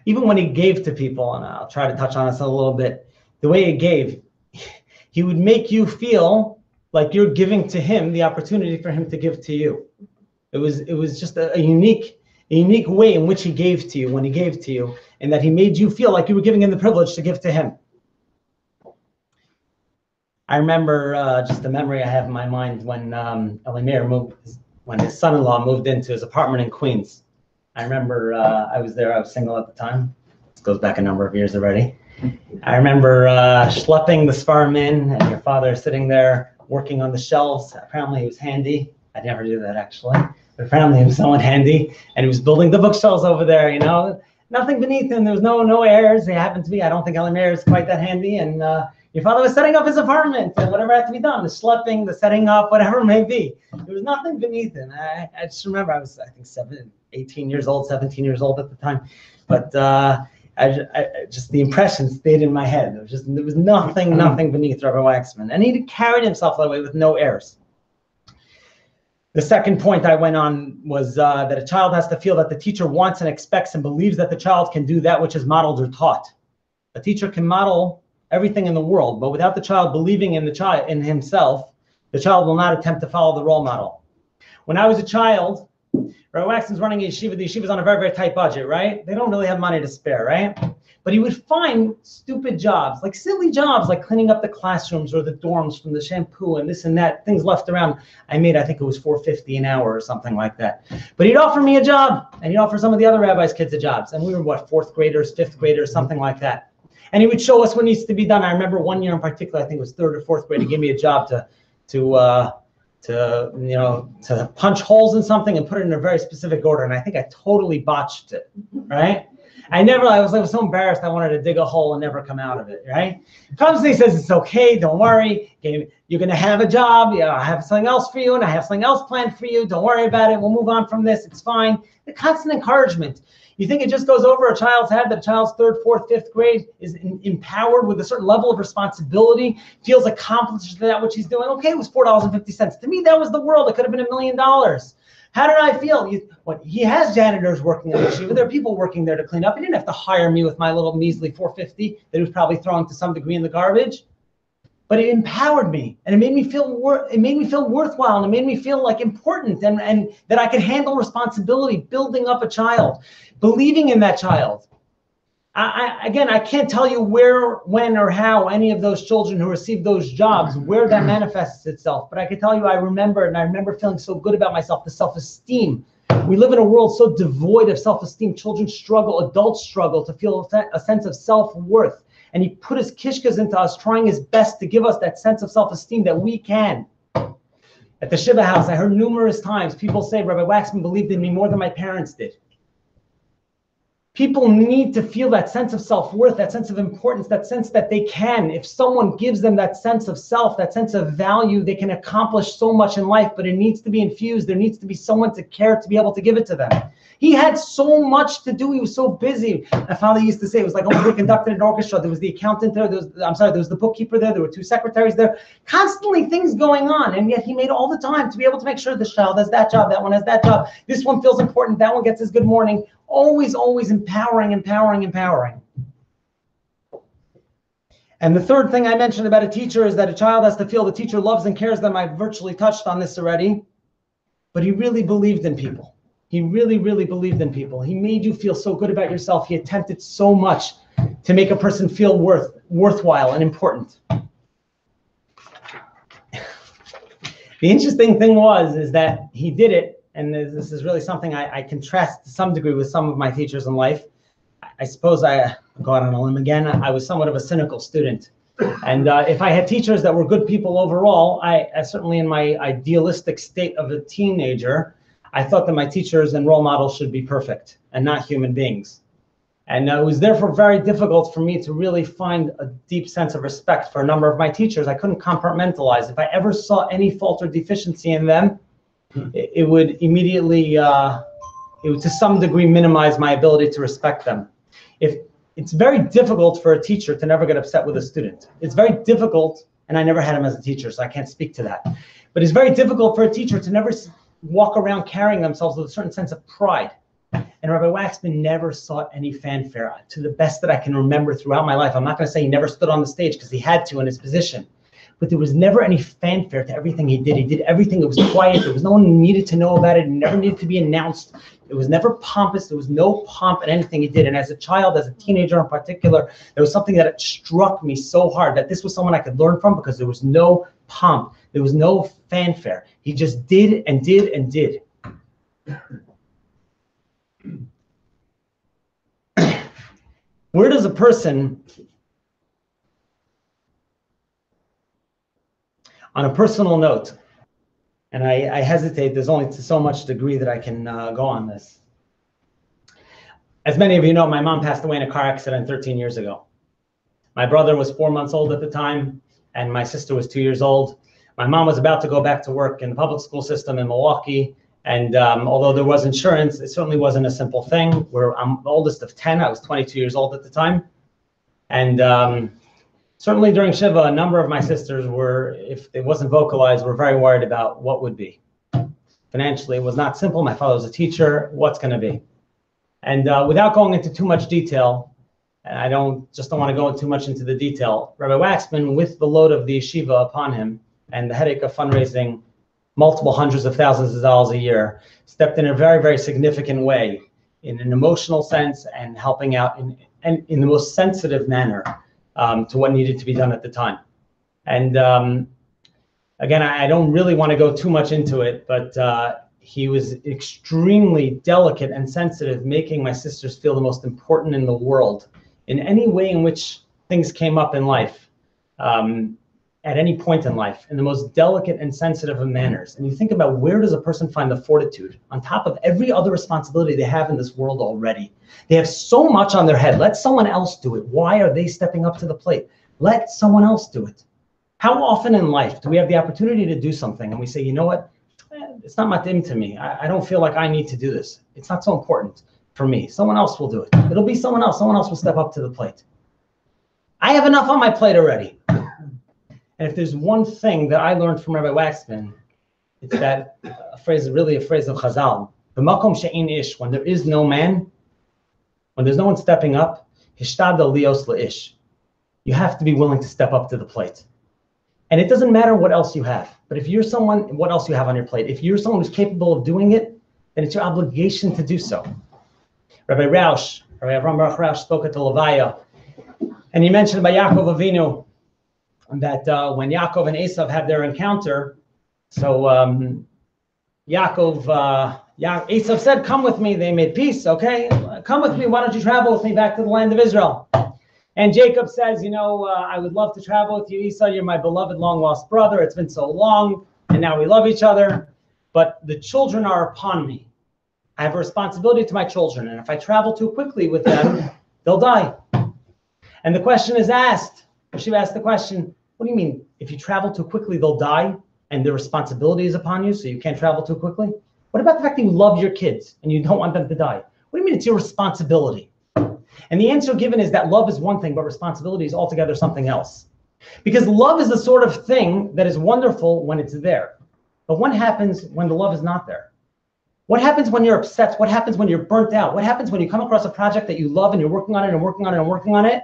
Even when he gave to people, and I'll try to touch on this a little bit, the way he gave, he would make you feel like you're giving to him the opportunity for him to give to you. It was just a unique way in which he gave to you when he gave to you, and that he made you feel like you were giving him the privilege to give to him. I remember just a memory I have in my mind when when his son-in-law moved into his apartment in Queens. I remember I was there, I was single at the time. This goes back a number of years already. I remember schlepping the svarim in, and your father sitting there working on the shelves. Apparently he was handy. I never do that actually, but apparently he was someone handy, and he was building the bookshelves over there, you know. Nothing beneath him. There was no airs. They happened to be, I don't think Ellen Meir is quite that handy, and your father was setting up his apartment, and whatever had to be done, the schlepping, the setting up, whatever it may be. There was nothing beneath him. I just remember I was, I think, 17 years old at the time, but I just the impression stayed in my head. There was nothing beneath Rabbi Wachsman, and he carried himself that way with no airs. The second point I went on was that a child has to feel that the teacher wants and expects and believes that the child can do that which is modeled or taught. A teacher can model everything in the world, but without the child believing in in himself, the child will not attempt to follow the role model. When I was a child, Rabbi Wachsman's running a yeshiva. The yeshiva's on a very, very tight budget, right? They don't really have money to spare, right? But he would find stupid jobs, like silly jobs, like cleaning up the classrooms or the dorms from the shampoo and this and that, things left around. I think it was $4.50 an hour or something like that. But he'd offer me a job, and he'd offer some of the other rabbis' kids a jobs. And we were, what, fourth graders, fifth graders, something like that. And he would show us what needs to be done. I remember one year in particular, I think it was third or fourth grade, he gave me a job to punch holes in something and put it in a very specific order. And I think I totally botched it, right? I was so embarrassed. I wanted to dig a hole and never come out of it, right? Comes and he says, it's okay, don't worry. You're going to have a job. I have something else for you, and I have something else planned for you. Don't worry about it. We'll move on from this. It's fine. The constant encouragement. You think it just goes over a child's head that a child's third, fourth, fifth grade is empowered with a certain level of responsibility, feels accomplished to that which he's doing? Okay, it was $4.50. To me, that was the world. It could have been $1 million. How did I feel? He has janitors working in the yeshiva. There are people working there to clean up. He didn't have to hire me with my little measly $4.50 that he was probably throwing to some degree in the garbage. But it empowered me, and it made me feel worthwhile, and it made me feel like important, and that I could handle responsibility, building up a child, believing in that child. I can't tell you where, when, or how any of those children who received those jobs, where that manifests itself. But I can tell you, I remember feeling so good about myself, the self-esteem. We live in a world so devoid of self-esteem. Children struggle, adults struggle to feel a sense of self-worth. And he put his kishkas into us, trying his best to give us that sense of self-esteem that we can. At the Shiva house, I heard numerous times people say, Rabbi Wachsman believed in me more than my parents did. People need to feel that sense of self-worth, that sense of importance, that sense that they can. If someone gives them that sense of self, that sense of value, they can accomplish so much in life, but it needs to be infused. There needs to be someone to care to be able to give it to them. He had so much to do. He was so busy. My father used to say it was like almost he conducted an orchestra. There was the accountant there. There was the bookkeeper there. There were two secretaries there. Constantly things going on. And yet he made all the time to be able to make sure this child has that job. That one has that job. This one feels important. That one gets his good morning. Always empowering. And the third thing I mentioned about a teacher is that a child has to feel the teacher loves and cares them. I've virtually touched on this already. But he really believed in people. He really believed in people. He made you feel so good about yourself. He attempted so much to make a person feel worthwhile and important. The interesting thing is that he did it, and this is really something I contrast to some degree with some of my teachers in life. I suppose I go out on a limb again. I was somewhat of a cynical student. And if I had teachers that were good people overall, I certainly in my idealistic state of a teenager, I thought that my teachers and role models should be perfect and not human beings. And it was therefore very difficult for me to really find a deep sense of respect for a number of my teachers. I couldn't compartmentalize. If I ever saw any fault or deficiency in them, it would immediately, it would to some degree minimize my ability to respect them. It's very difficult for a teacher to never get upset with a student. It's very difficult, and I never had him as a teacher, so I can't speak to that. But it's very difficult for a teacher to never walk around carrying themselves with a certain sense of pride. And Rabbi Wachsman never sought any fanfare, to the best that I can remember throughout my life. I'm not going to say he never stood on the stage because he had to in his position. But there was never any fanfare to everything he did. He did everything. It was quiet. There was no one who needed to know about it. It never needed to be announced. It was never pompous. There was no pomp in anything he did. And as a child, as a teenager in particular, there was something that struck me so hard that this was someone I could learn from because there was no pomp. There was no fanfare. He just did and did and did. Where does a person, on a personal note, and I hesitate, there's only to so much degree that I can go on this. As many of you know, my mom passed away in a car accident 13 years ago. My brother was 4 months old at the time, and my sister was 2 years old. My mom was about to go back to work in the public school system in Milwaukee, and although there was insurance, it certainly wasn't a simple thing. I'm the oldest of 10. I was 22 years old at the time. And certainly during Shiva, a number of my sisters were, if it wasn't vocalized, were very worried about what would be. Financially, it was not simple. My father was a teacher. What's going to be? And without going into too much detail, and I don't want to go too much into the detail, Rabbi Wachsman, with the load of the yeshiva upon him and the headache of fundraising multiple hundreds of thousands of dollars a year, stepped in a very, very significant way in an emotional sense and helping out in the most sensitive manner to what needed to be done at the time. And again, I don't really want to go too much into it, but he was extremely delicate and sensitive, making my sisters feel the most important in the world in any way in which things came up in life. At any point in life, in the most delicate and sensitive of manners. And you think about, where does a person find the fortitude on top of every other responsibility they have in this world already? They have so much on their head. Let someone else do it. Why are they stepping up to the plate? Let someone else do it. How often in life do we have the opportunity to do something and we say, you know what, it's not matim to me. I don't feel like I need to do this. It's not so important for me. Someone else will do it. It'll be someone else. Someone else will step up to the plate. I have enough on my plate already. And if there's one thing that I learned from Rabbi Wachsman, it's that a phrase of Chazal, b'makom she'ein ish, when there is no man, when there's no one stepping up, hishtadel lios la'ish. You have to be willing to step up to the plate. And it doesn't matter what else you have, but if you're someone, what else you have on your plate, if you're someone who's capable of doing it, then it's your obligation to do so. Rabbi Rausch, Rabbi Avraham Rausch spoke at the Levaya, and he mentioned about Yaakov Avinu, that when Yaakov and Esav had their encounter, so Esav said, come with me. They made peace. Okay, come with me. Why don't you travel with me back to the land of Israel? And Jacob says, you know, I would love to travel with you, Esau. You're my beloved long lost brother. It's been so long, and now we love each other. But the children are upon me. I have a responsibility to my children, and if I travel too quickly with them, they'll die. And the question is asked. Shiva asked the question, what do you mean? If you travel too quickly, they'll die and the responsibility is upon you, so you can't travel too quickly? What about the fact that you love your kids and you don't want them to die? What do you mean it's your responsibility? And the answer given is that love is one thing, but responsibility is altogether something else. Because love is the sort of thing that is wonderful when it's there. But what happens when the love is not there? What happens when you're upset? What happens when you're burnt out? What happens when you come across a project that you love and you're working on it and working on it and working on it?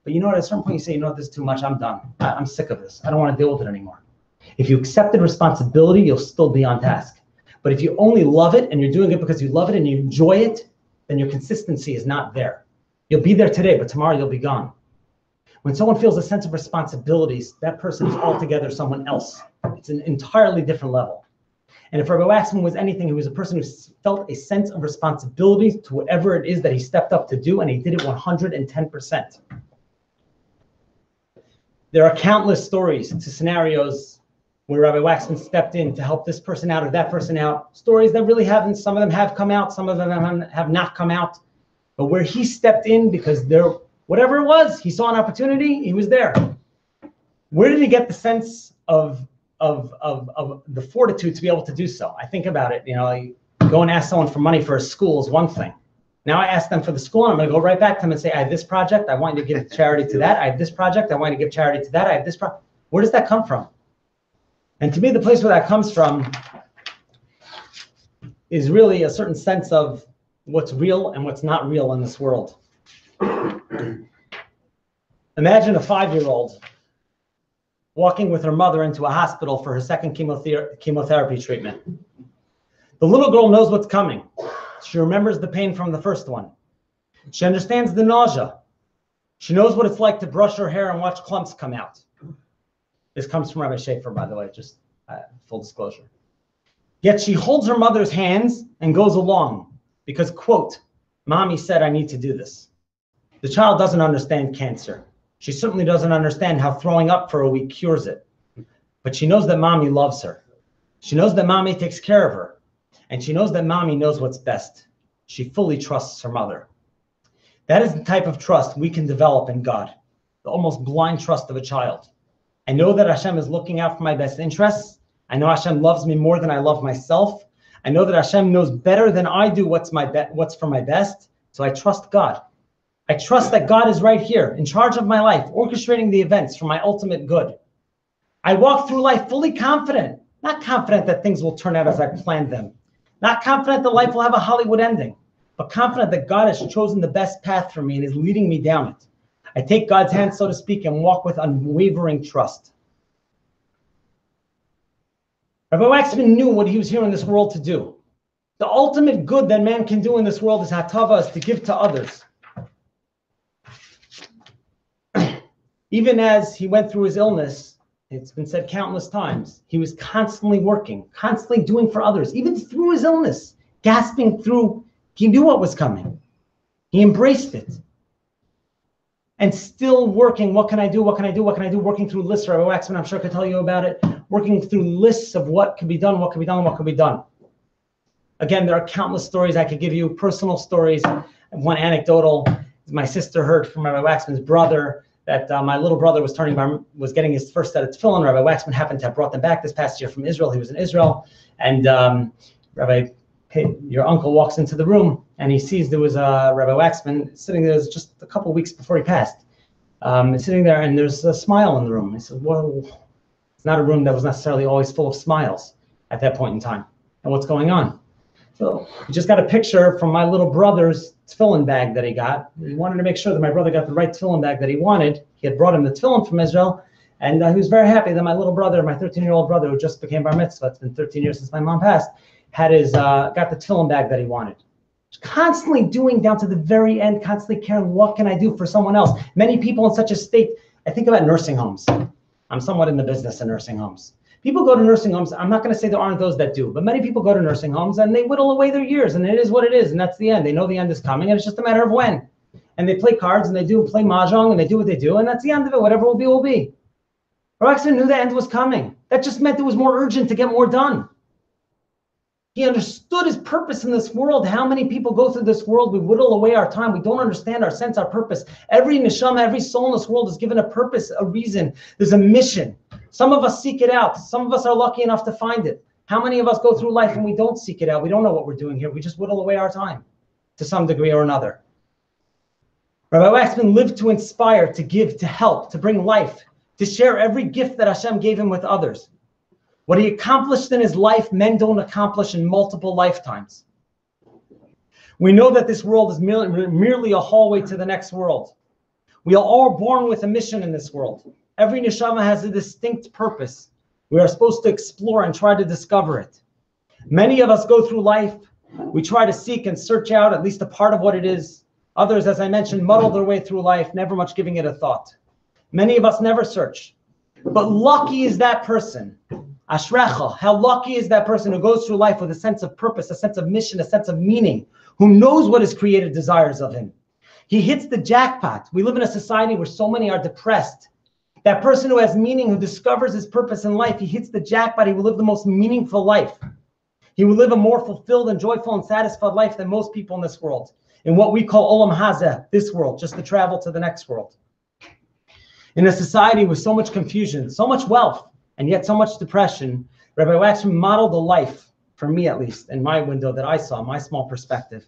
But you know what, at a certain point you say, you know what, this is too much, I'm done. I'm sick of this. I don't want to deal with it anymore. If you accepted responsibility, you'll still be on task. But if you only love it and you're doing it because you love it and you enjoy it, then your consistency is not there. You'll be there today, but tomorrow you'll be gone. When someone feels a sense of responsibilities, that person is altogether someone else. It's an entirely different level. And if Rabbi Wachsman was anything, he was a person who felt a sense of responsibility to whatever it is that he stepped up to do, and he did it 110%. There are countless stories to scenarios where Rabbi Wachsman stepped in to help this person out or that person out. Stories that really haven't, some of them have come out, some of them have not come out. But where he stepped in because there, whatever it was, he saw an opportunity, he was there. Where did he get the sense of the fortitude to be able to do so? I think about it, you go and ask someone for money for a school is one thing. Now I ask them for the school, and I'm going to go right back to them and say, I have this project, I want you to give charity to that. I have this project, I want you to give charity to that. I have this project. Where does that come from? And to me, the place where that comes from is really a certain sense of what's real and what's not real in this world. Imagine a 5-year-old walking with her mother into a hospital for her second chemotherapy treatment. The little girl knows what's coming. She remembers the pain from the first one. She understands the nausea. She knows what it's like to brush her hair and watch clumps come out. This comes from Rabbi Schaefer, by the way, just full disclosure. Yet she holds her mother's hands and goes along because, quote, Mommy said I need to do this. The child doesn't understand cancer. She certainly doesn't understand how throwing up for a week cures it. But she knows that Mommy loves her. She knows that Mommy takes care of her. And she knows that Mommy knows what's best. She fully trusts her mother. That is the type of trust we can develop in God, the almost blind trust of a child. I know that Hashem is looking out for my best interests. I know Hashem loves me more than I love myself. I know that Hashem knows better than I do what's for my best. So I trust God. I trust that God is right here, in charge of my life, orchestrating the events for my ultimate good. I walk through life fully confident, not confident that things will turn out as I planned them, not confident that life will have a Hollywood ending, but confident that God has chosen the best path for me and is leading me down it. I take God's hand, so to speak, and walk with unwavering trust. Rabbi Wachsman knew what he was here in this world to do. The ultimate good that man can do in this world is hatava, is to give to others. Even as he went through his illness, it's been said countless times, he was constantly working, constantly doing for others, even through his illness, gasping through. He knew what was coming. He embraced it. And still working, what can I do, what can I do, what can I do, working through lists. Rabbi Wachsman, I'm sure, could tell you about it, working through lists of what could be done, what could be done, what could be done. Again, there are countless stories I could give you, personal stories. One anecdotal, my sister heard from Rabbi Wachsman's brother that my little brother was getting his first set of tefillin. Rabbi Wachsman happened to have brought them back this past year from Israel. He was in Israel, and your uncle walks into the room and he sees there was Rabbi Wachsman sitting there just a couple of weeks before he passed. Sitting there, and there's a smile in the room. He said, well, it's not a room that was necessarily always full of smiles at that point in time. And what's going on? So we just got a picture from my little brother's tefillin bag that he got. He wanted to make sure that my brother got the right tefillin bag that he wanted. He had brought him the tefillin from Israel, and he was very happy that my little brother, my 13-year-old brother, who just became bar mitzvah, it's been 13 years since my mom passed, got the tefillin bag that he wanted. Constantly doing down to the very end, constantly caring, what can I do for someone else? Many people in such a state, I think about nursing homes. I'm somewhat in the business of nursing homes. People go to nursing homes. I'm not going to say there aren't those that do, but many people go to nursing homes and they whittle away their years, and it is what it is, and that's the end. They know the end is coming, and it's just a matter of when. And they play cards, and they play mahjong, and they do what they do, and that's the end of it. Whatever will be, will be. Rabbi Wachsman knew the end was coming. That just meant it was more urgent to get more done. He understood his purpose in this world. How many people go through this world? We whittle away our time. We don't understand our sense, our purpose. Every neshama, every soul in this world is given a purpose, a reason. There's a mission. Some of us seek it out. Some of us are lucky enough to find it. How many of us go through life and we don't seek it out? We don't know what we're doing here. We just whittle away our time to some degree or another. Rabbi Wachsman lived to inspire, to give, to help, to bring life, to share every gift that Hashem gave him with others. What he accomplished in his life, men don't accomplish in multiple lifetimes. We know that this world is merely a hallway to the next world. We are all born with a mission in this world. Every neshama has a distinct purpose. We are supposed to explore and try to discover it. Many of us go through life. We try to seek and search out at least a part of what it is. Others, as I mentioned, muddle their way through life, never much giving it a thought. Many of us never search. But lucky is that person Ashrecha, how lucky is that person who goes through life with a sense of purpose, a sense of mission, a sense of meaning, who knows what his creator desires of him. He hits the jackpot. We live in a society where so many are depressed. That person who has meaning, who discovers his purpose in life, he hits the jackpot. He will live the most meaningful life. He will live a more fulfilled and joyful and satisfied life than most people in this world, in what we call Olam Hazeh, this world, just to travel to the next world. In a society with so much confusion, so much wealth, and yet so much depression, Rabbi Wachsman modeled a life, for me at least, in my window that I saw, my small perspective,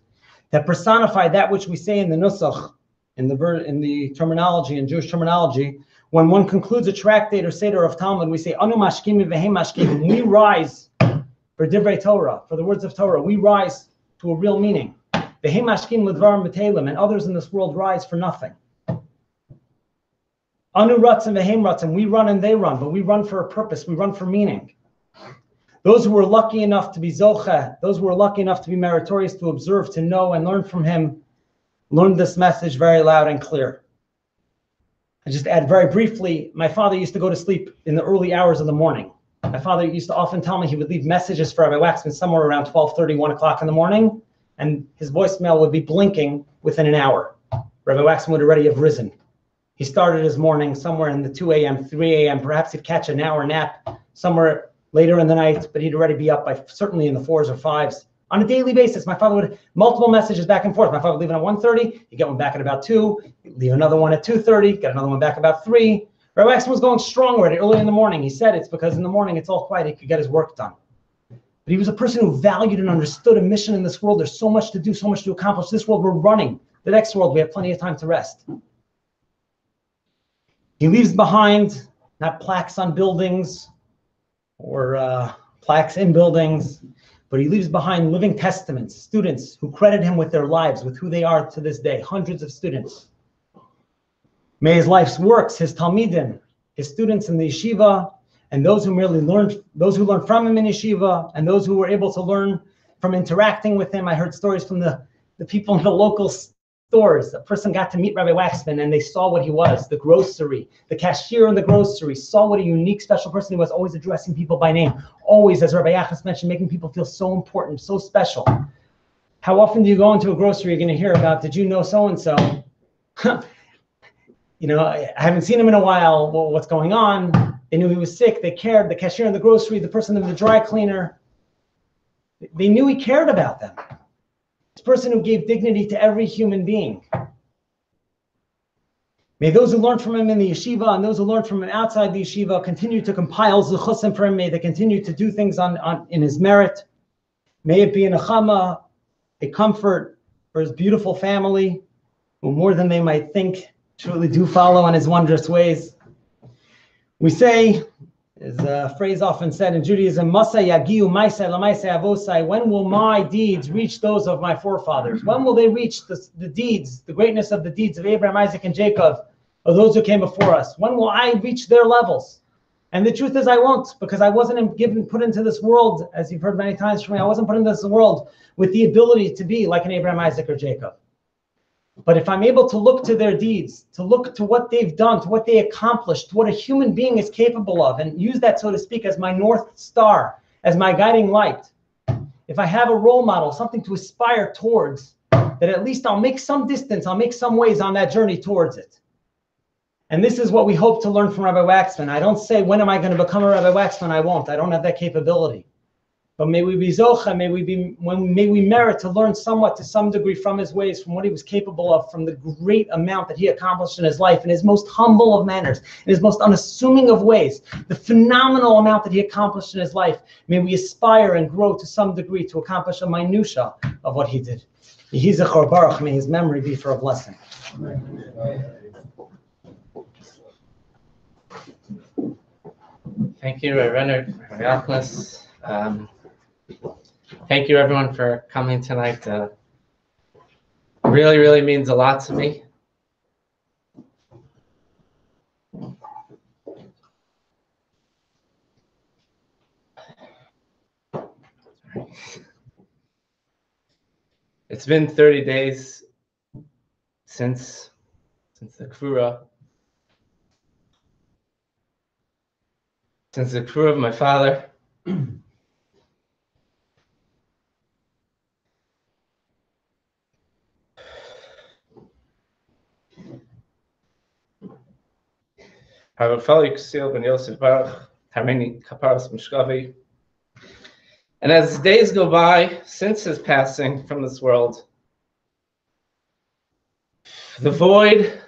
that personified that which we say in the Nusach, in the terminology, in Jewish terminology, when one concludes a tractate or seder of Talmud, we say, Anu mashkim v'hem mashkim. We rise for divrei Torah, for the words of Torah. We rise to a real meaning. V'hem mashkim l'dvarim b'telim, and others in this world rise for nothing. Anu ratzim v'hem ratzim. We run and they run, but we run for a purpose. We run for meaning. Those who were lucky enough to be zocheh, those who were lucky enough to be meritorious, to observe, to know, and learn from him, learned this message very loud and clear. I just add very briefly, my father used to go to sleep in the early hours of the morning. My father used to often tell me he would leave messages for Rabbi Wachsman somewhere around 12:30, 1 o'clock in the morning, and his voicemail would be blinking within an hour. Rabbi Wachsman would already have risen. He started his morning somewhere in the 2 a.m., 3 a.m., perhaps he'd catch an hour nap somewhere later in the night, but he'd already be up by certainly in the 4s or 5s. On a daily basis, my father would multiple messages back and forth. My father would leave it at 1:30, he'd get one back at about 2, he'd leave another one at 2:30, get another one back about 3. Rabbi Wachsman was going strong already early in the morning. He said it's because in the morning it's all quiet, he could get his work done. But he was a person who valued and understood a mission in this world. There's so much to do, so much to accomplish. This world we're running. The next world we have plenty of time to rest. He leaves behind not plaques on buildings or plaques in buildings, but he leaves behind living testaments, students who credit him with their lives, with who they are to this day, hundreds of students. May his life's works, his talmidim, his students in the yeshiva, and those who learned from him in yeshiva, and those who were able to learn from interacting with him. I heard stories from the people in the local stores. A person got to meet Rabbi Wachsman and they saw what he was, the grocery, the cashier in the grocery, saw what a unique, special person he was, always addressing people by name, always, as Rabbi Yachas mentioned, making people feel so important, so special. How often do you go into a grocery, you're going to hear about, did you know so-and-so? You know, I haven't seen him in a while. Well, what's going on? They knew he was sick. They cared. The cashier in the grocery, the person in the dry cleaner, they knew he cared about them. This person who gave dignity to every human being. May those who learned from him in the yeshiva and those who learned from him outside the yeshiva continue to compile zuchusim for him. May they continue to do things in his merit. May it be a nechama, a comfort for his beautiful family, who more than they might think truly do follow in his wondrous ways. We say, is a phrase often said in Judaism, Masa yagiu maisai lamaisai avosai. When will my deeds reach those of my forefathers? When will they reach the deeds, the greatness of the deeds of Abraham, Isaac, and Jacob, of those who came before us? When will I reach their levels? And the truth is I won't, because I wasn't put into this world, as you've heard many times from me, I wasn't put into this world with the ability to be like an Abraham, Isaac, or Jacob. But if I'm able to look to their deeds, to look to what they've done, to what they accomplished, to what a human being is capable of, and use that, so to speak, as my North Star, as my guiding light, if I have a role model, something to aspire towards, that at least I'll make some distance, I'll make some ways on that journey towards it. And this is what we hope to learn from Rabbi Wachsman. I don't say, when am I going to become a Rabbi Wachsman? I won't. I don't have that capability. But may we be zocha, may we merit to learn somewhat, to some degree, from his ways, from what he was capable of, from the great amount that he accomplished in his life, in his most humble of manners, in his most unassuming of ways, the phenomenal amount that he accomplished in his life. May we aspire and grow to some degree to accomplish a minutia of what he did. Yehi zechor baruch, may his memory be for a blessing. Thank you, Rabbi Raphael. Thank you, everyone, for coming tonight. Really, really means a lot to me. It's been 30 days since the Kvura. since the crew of my father. Rabbi Raphael Wachsman ben Yosef Baruch, Harini Kaparas Mishkavi. And as days go by since his passing from this world, the void,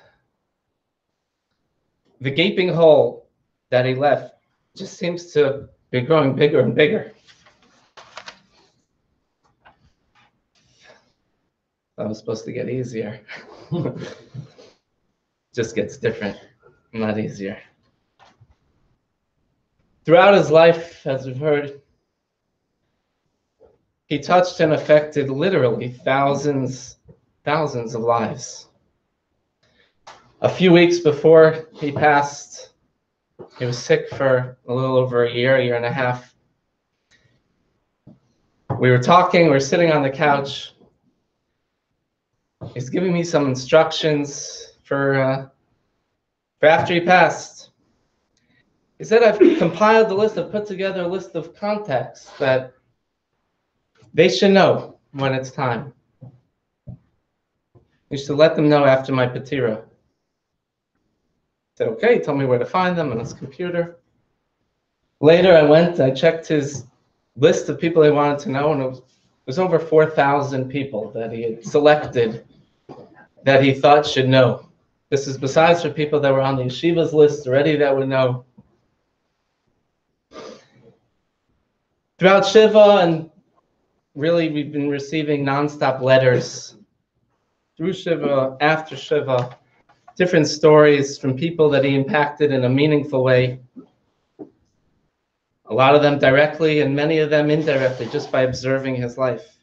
the gaping hole that he left just seems to be growing bigger and bigger. That was supposed to get easier. Just gets different, not easier. Throughout his life, as we've heard, he touched and affected literally thousands of lives. A few weeks before he passed, he was sick for a little over a year and a half. We were talking, we were sitting on the couch. He's giving me some instructions for after he passed. He said, I've compiled the list, I've put together a list of contacts that they should know when it's time. You should let them know after my patira. I said, okay, he told me where to find them on his computer. Later I checked his list of people he wanted to know, and it was over 4,000 people that he had selected that he thought should know. This is besides for people that were on the yeshiva's list already that would know. Throughout Shiva, and really we've been receiving nonstop letters through Shiva, after Shiva, different stories from people that he impacted in a meaningful way. A lot of them directly and many of them indirectly, just by observing his life.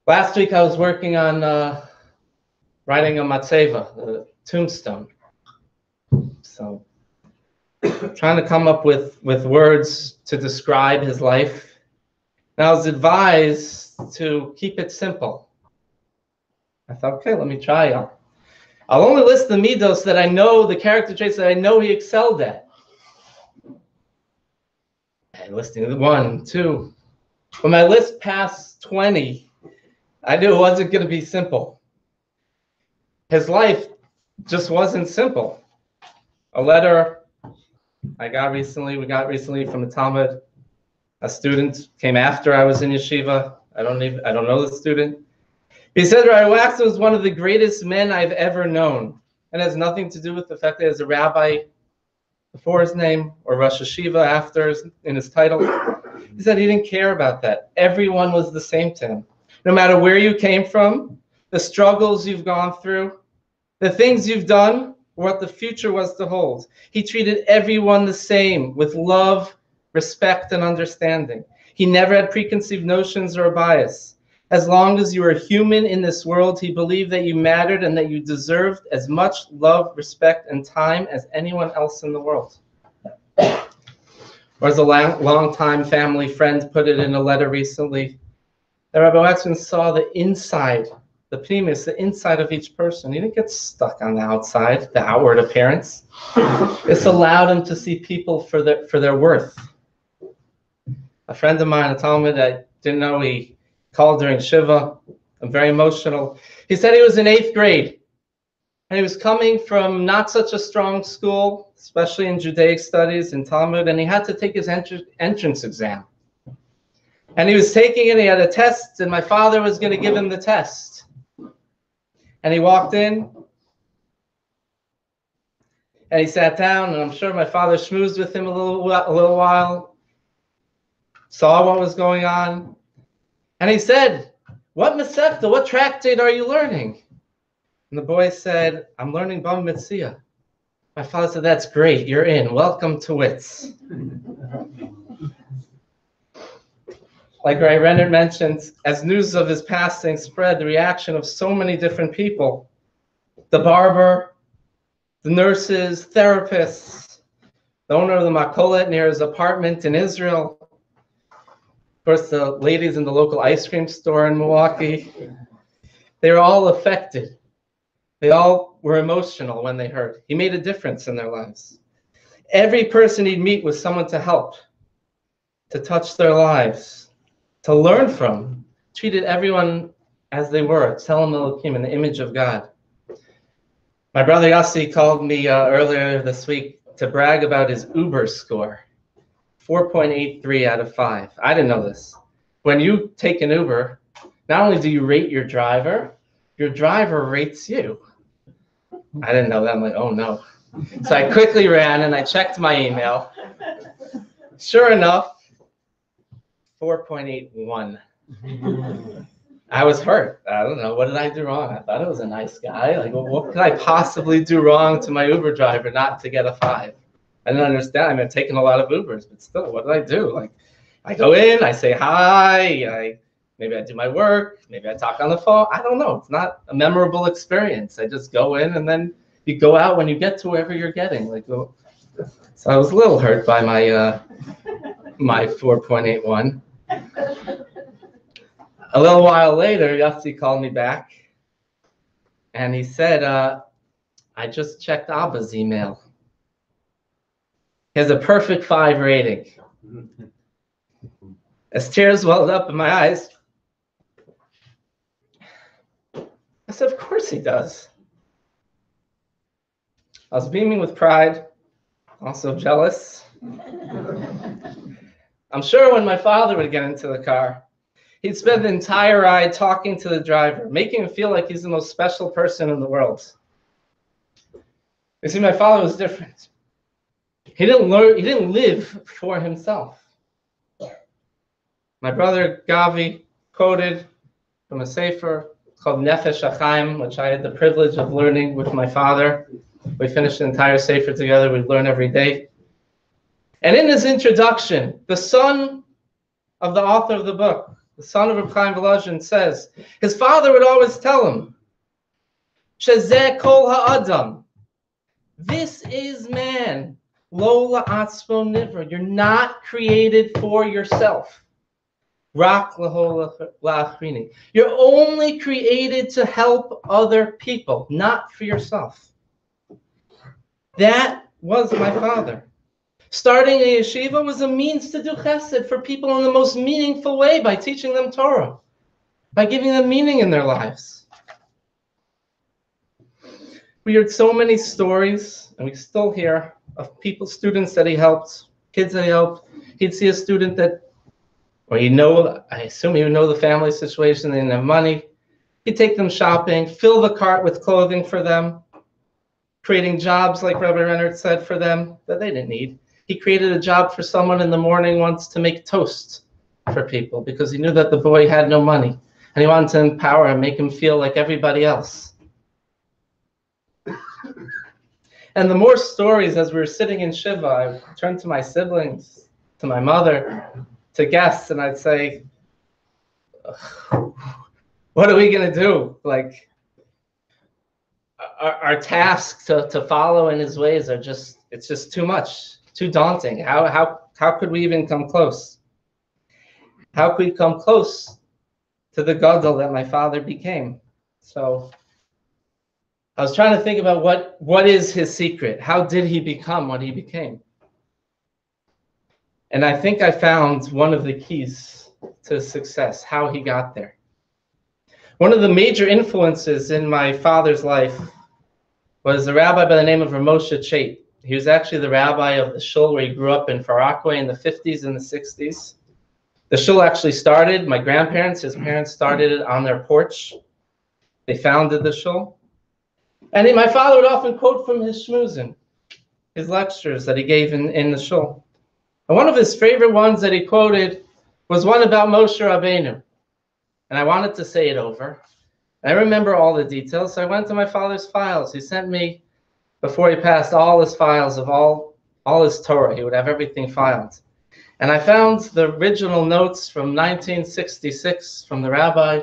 Last week I was working on writing a matzeva, a tombstone. So trying to come up with words to describe his life. And I was advised to keep it simple. I thought, okay, let me try. I'll only list the midos that I know, the character traits that I know he excelled at. And listing 1, 2. When my list passed 20, I knew it wasn't going to be simple. His life just wasn't simple. A letter we got recently from the Talmud. A student came after I was in yeshiva. I don't know the student. He said Rabbi Wachsman was one of the greatest men I've ever known. And it has nothing to do with the fact that he has a rabbi before his name or Rosh Hashiva after in his title. He said he didn't care about that. Everyone was the same to him. No matter where you came from, the struggles you've gone through, the things you've done, or what the future was to hold. He treated everyone the same with love, respect, and understanding. He never had preconceived notions or a bias. As long as you were human in this world, he believed that you mattered and that you deserved as much love, respect, and time as anyone else in the world. Or as a long-time family friend put it in a letter recently, that Rabbi Wachsman saw the inside, the pnimis, the inside of each person. He didn't get stuck on the outside, the outward appearance. This allowed him to see people for their worth. A friend of mine, a Talmud, I didn't know, he called during Shiva. I'm very emotional. He said he was in 8th grade, and he was coming from not such a strong school, especially in Judaic studies and Talmud, and he had to take his entrance exam. And he was taking it, he had a test, and my father was going to give him the test. And he walked in, and he sat down, and I'm sure my father schmoozed with him a little while, saw what was going on, and he said, what Masechta, what tractate are you learning? And the boy said, I'm learning Bava Metzia. My father said, that's great, you're in, welcome to WITS. Like Ray Renner mentioned, as news of his passing spread, the reaction of so many different people, the barber, the nurses, therapists, the owner of the makolet near his apartment in Israel, of course, the ladies in the local ice cream store in Milwaukee, they were all affected. They all were emotional when they heard. He made a difference in their lives. Every person he'd meet was someone to help, to touch their lives, to learn from. Treated everyone as they were, Tzelem Elokim, in the image of God. My brother Yossi called me earlier this week to brag about his Uber score, 4.83 out of 5. I didn't know this. When you take an Uber, not only do you rate your driver rates you. I didn't know that. I'm like, oh no. So I quickly ran and I checked my email. Sure enough, 4.81. I was hurt. I don't know. What did I do wrong? I thought it was a nice guy. Like, well, what could I possibly do wrong to my Uber driver not to get a 5? I didn't understand. I mean, I've taken a lot of Ubers, but still, what did I do? Like, I go in, I say hi, maybe I do my work, maybe I talk on the phone. I don't know. It's not a memorable experience. I just go in and then you go out when you get to wherever you're getting. Like, so I was a little hurt by my my 4.81. A little while later, Yossi called me back, and he said, I just checked Abba's email. He has a perfect 5 rating. As tears welled up in my eyes, I said, of course he does. I was beaming with pride, also jealous. I'm sure when my father would get into the car, he'd spend the entire ride talking to the driver, making him feel like he's the most special person in the world. You see, my father was different. He didn't live for himself. My brother Gavi quoted from a sefer called Nefesh HaChaim, which I had the privilege of learning with my father. We finished the entire sefer together. We learn every day. And in his introduction, the son of the author of the book, the son of Reb Chaim Volozhin, says his father would always tell him, Shezeh kol ha'adam. This is man. Lo la'atzmo nivra. You're not created for yourself. Rak laho la'achrini. You're only created to help other people, not for yourself. That was my father. Starting a yeshiva was a means to do chesed for people in the most meaningful way by teaching them Torah, by giving them meaning in their lives. We heard so many stories, and we still hear of people, students that he helped, kids that he helped. He'd see a student that, or I assume he would know the family situation, they didn't have money. He'd take them shopping, fill the cart with clothing for them, creating jobs, like Rabbi Reinhardt said, for them that they didn't need. He created a job for someone in the morning once to make toast for people because he knew that the boy had no money. And he wanted to empower him, make him feel like everybody else. And the more stories, as we were sitting in Shiva, I turned to my siblings, to my mother, to guests, and I'd say, what are we going to do? Like, our task to follow in his ways it's just too much. Too daunting. How could we even come close? How could we come close to the gadol that my father became? So I was trying to think about what is his secret? How did he become what he became? And I think I found one of the keys to success, how he got there. One of the major influences in my father's life was a rabbi by the name of Ramosha Chait. He was actually the rabbi of the shul where he grew up in Far Rockaway in the 50s and the 60s. The shul actually started, my grandparents, his parents started it on their porch. They founded the shul. And my father would often quote from his shmuzin, his lectures that he gave in the shul. And one of his favorite ones that he quoted was one about Moshe Rabbeinu. And I wanted to say it over. I remember all the details, so I went to my father's files. He sent me, before he passed, all his files of all his Torah. He would have everything filed. And I found the original notes from 1966 from the rabbi,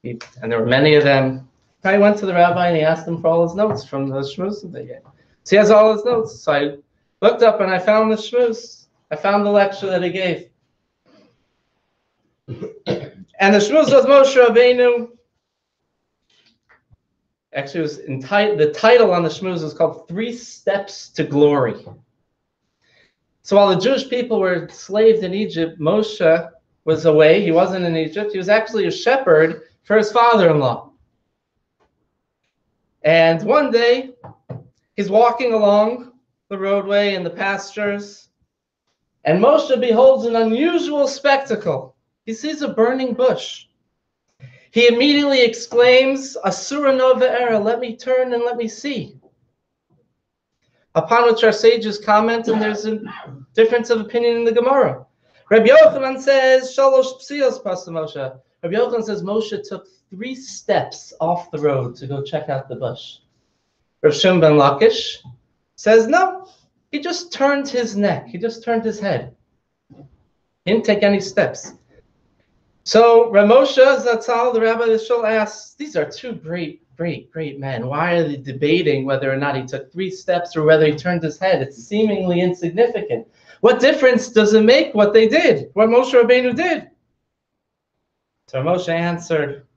and there were many of them. I went to the rabbi and he asked him for all his notes from the shmuz that they gave. So he has all his notes. So I looked up and I found the shmuz. I found the lecture that he gave. And the shmuz was Moshe Rabbeinu. Actually, it was the title on the shmuz was called 3 Steps to Glory. So while the Jewish people were enslaved in Egypt, Moshe was away. He wasn't in Egypt. He was actually a shepherd for his father-in-law. And one day, he's walking along the roadway in the pastures, and Moshe beholds an unusual spectacle. He sees a burning bush. He immediately exclaims, Asura nova era, let me turn and let me see. Upon which our sages comment, and there's a difference of opinion in the Gemara. Rabbi Yochanan says, Shalosh psios pasa Moshe. Rabbi Yochanan says Moshe took 3 steps off the road to go check out the bush. Rav Shimon ben Lakish says, no, he just turned his neck. He just turned his head. He didn't take any steps. So Rav Moshe Zatzal, the Rabbi of the Shul, asks, these are 2 great men. Why are they debating whether or not he took 3 steps or whether he turned his head? It's seemingly insignificant. What difference does it make what they did, what Moshe Rabbeinu did? So Moshe answered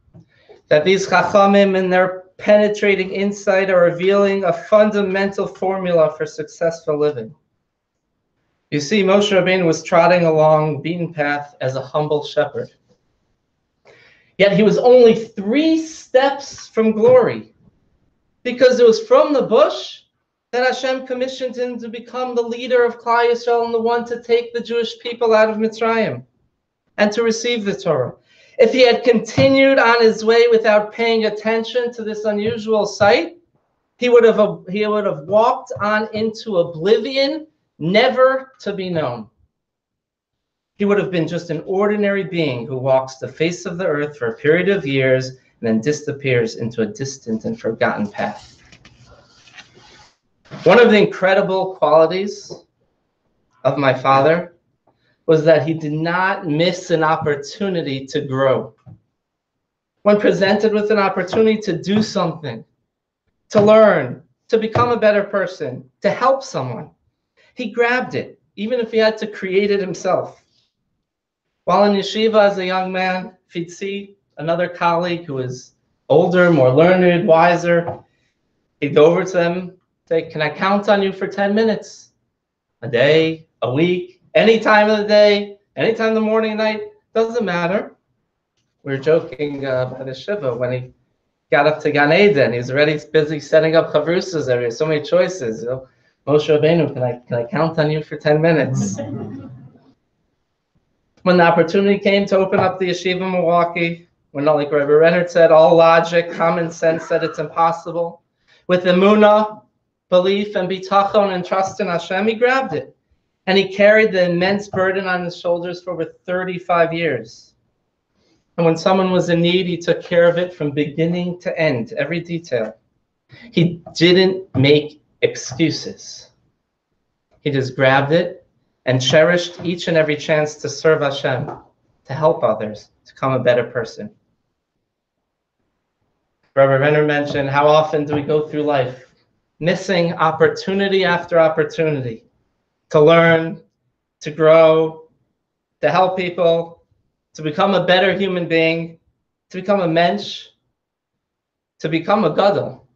that these Chachamim and their penetrating insight are revealing a fundamental formula for successful living. You see, Moshe Rabbeinu was trotting along the beaten path as a humble shepherd. Yet he was only 3 steps from glory, because it was from the bush that Hashem commissioned him to become the leader of Klal Yisrael and the one to take the Jewish people out of Mitzrayim and to receive the Torah. If he had continued on his way without paying attention to this unusual sight, he would have walked on into oblivion, never to be known. He would have been just an ordinary being who walks the face of the earth for a period of years and then disappears into a distant and forgotten path. One of the incredible qualities of my father was that he did not miss an opportunity to grow. When presented with an opportunity to do something, to learn, to become a better person, to help someone, he grabbed it, even if he had to create it himself. While in yeshiva as a young man, if he'd see another colleague who was older, more learned, wiser, he'd go over to them, say, can I count on you for 10 minutes? A day, a week, any time of the day, any time in the morning, night, doesn't matter. We were joking by the Shiva when he got up to Gan Eden. He was already busy setting up chavrusas there. So many choices. You know, Moshe Rabbeinu, can I count on you for 10 minutes? When the opportunity came to open up the yeshiva in Milwaukee, when, like Rabbi Rennert said, all logic, common sense said it's impossible, with emunah, belief, and bitachon and trust in Hashem, he grabbed it. And he carried the immense burden on his shoulders for over 35 years. And when someone was in need, he took care of it from beginning to end, every detail. He didn't make excuses. He just grabbed it and cherished each and every chance to serve Hashem, to help others, to become a better person. Rabbi Renner mentioned, how often do we go through life missing opportunity after opportunity to learn, to grow, to help people, to become a better human being, to become a mensch, to become a gadol.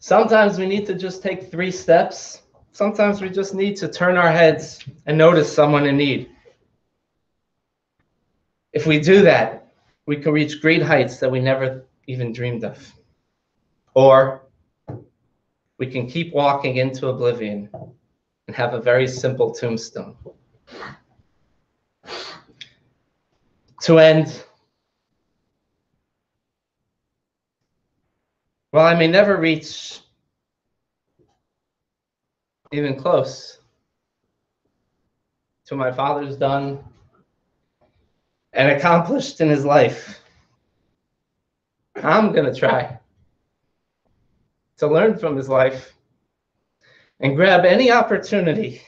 Sometimes we need to just take 3 steps. Sometimes we just need to turn our heads and notice someone in need. If we do that, we can reach great heights that we never even dreamed of. Or we can keep walking into oblivion and have a very simple tombstone. To end, while I may never reach even close to what my father's done and accomplished in his life, I'm going to try to learn from his life and grab any opportunity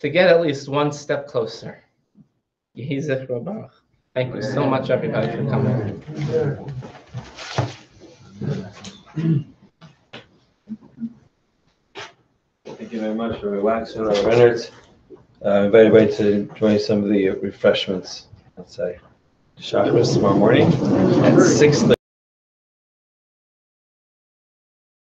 to get at least 1 step closer. Yehi Zichro Baruch. Thank you so much, everybody, for coming. Thank you very much, Rabbi Wachsman, Rabbi Rennert. I invite everybody to enjoy some of the refreshments outside. Shacharis tomorrow morning at 6:30.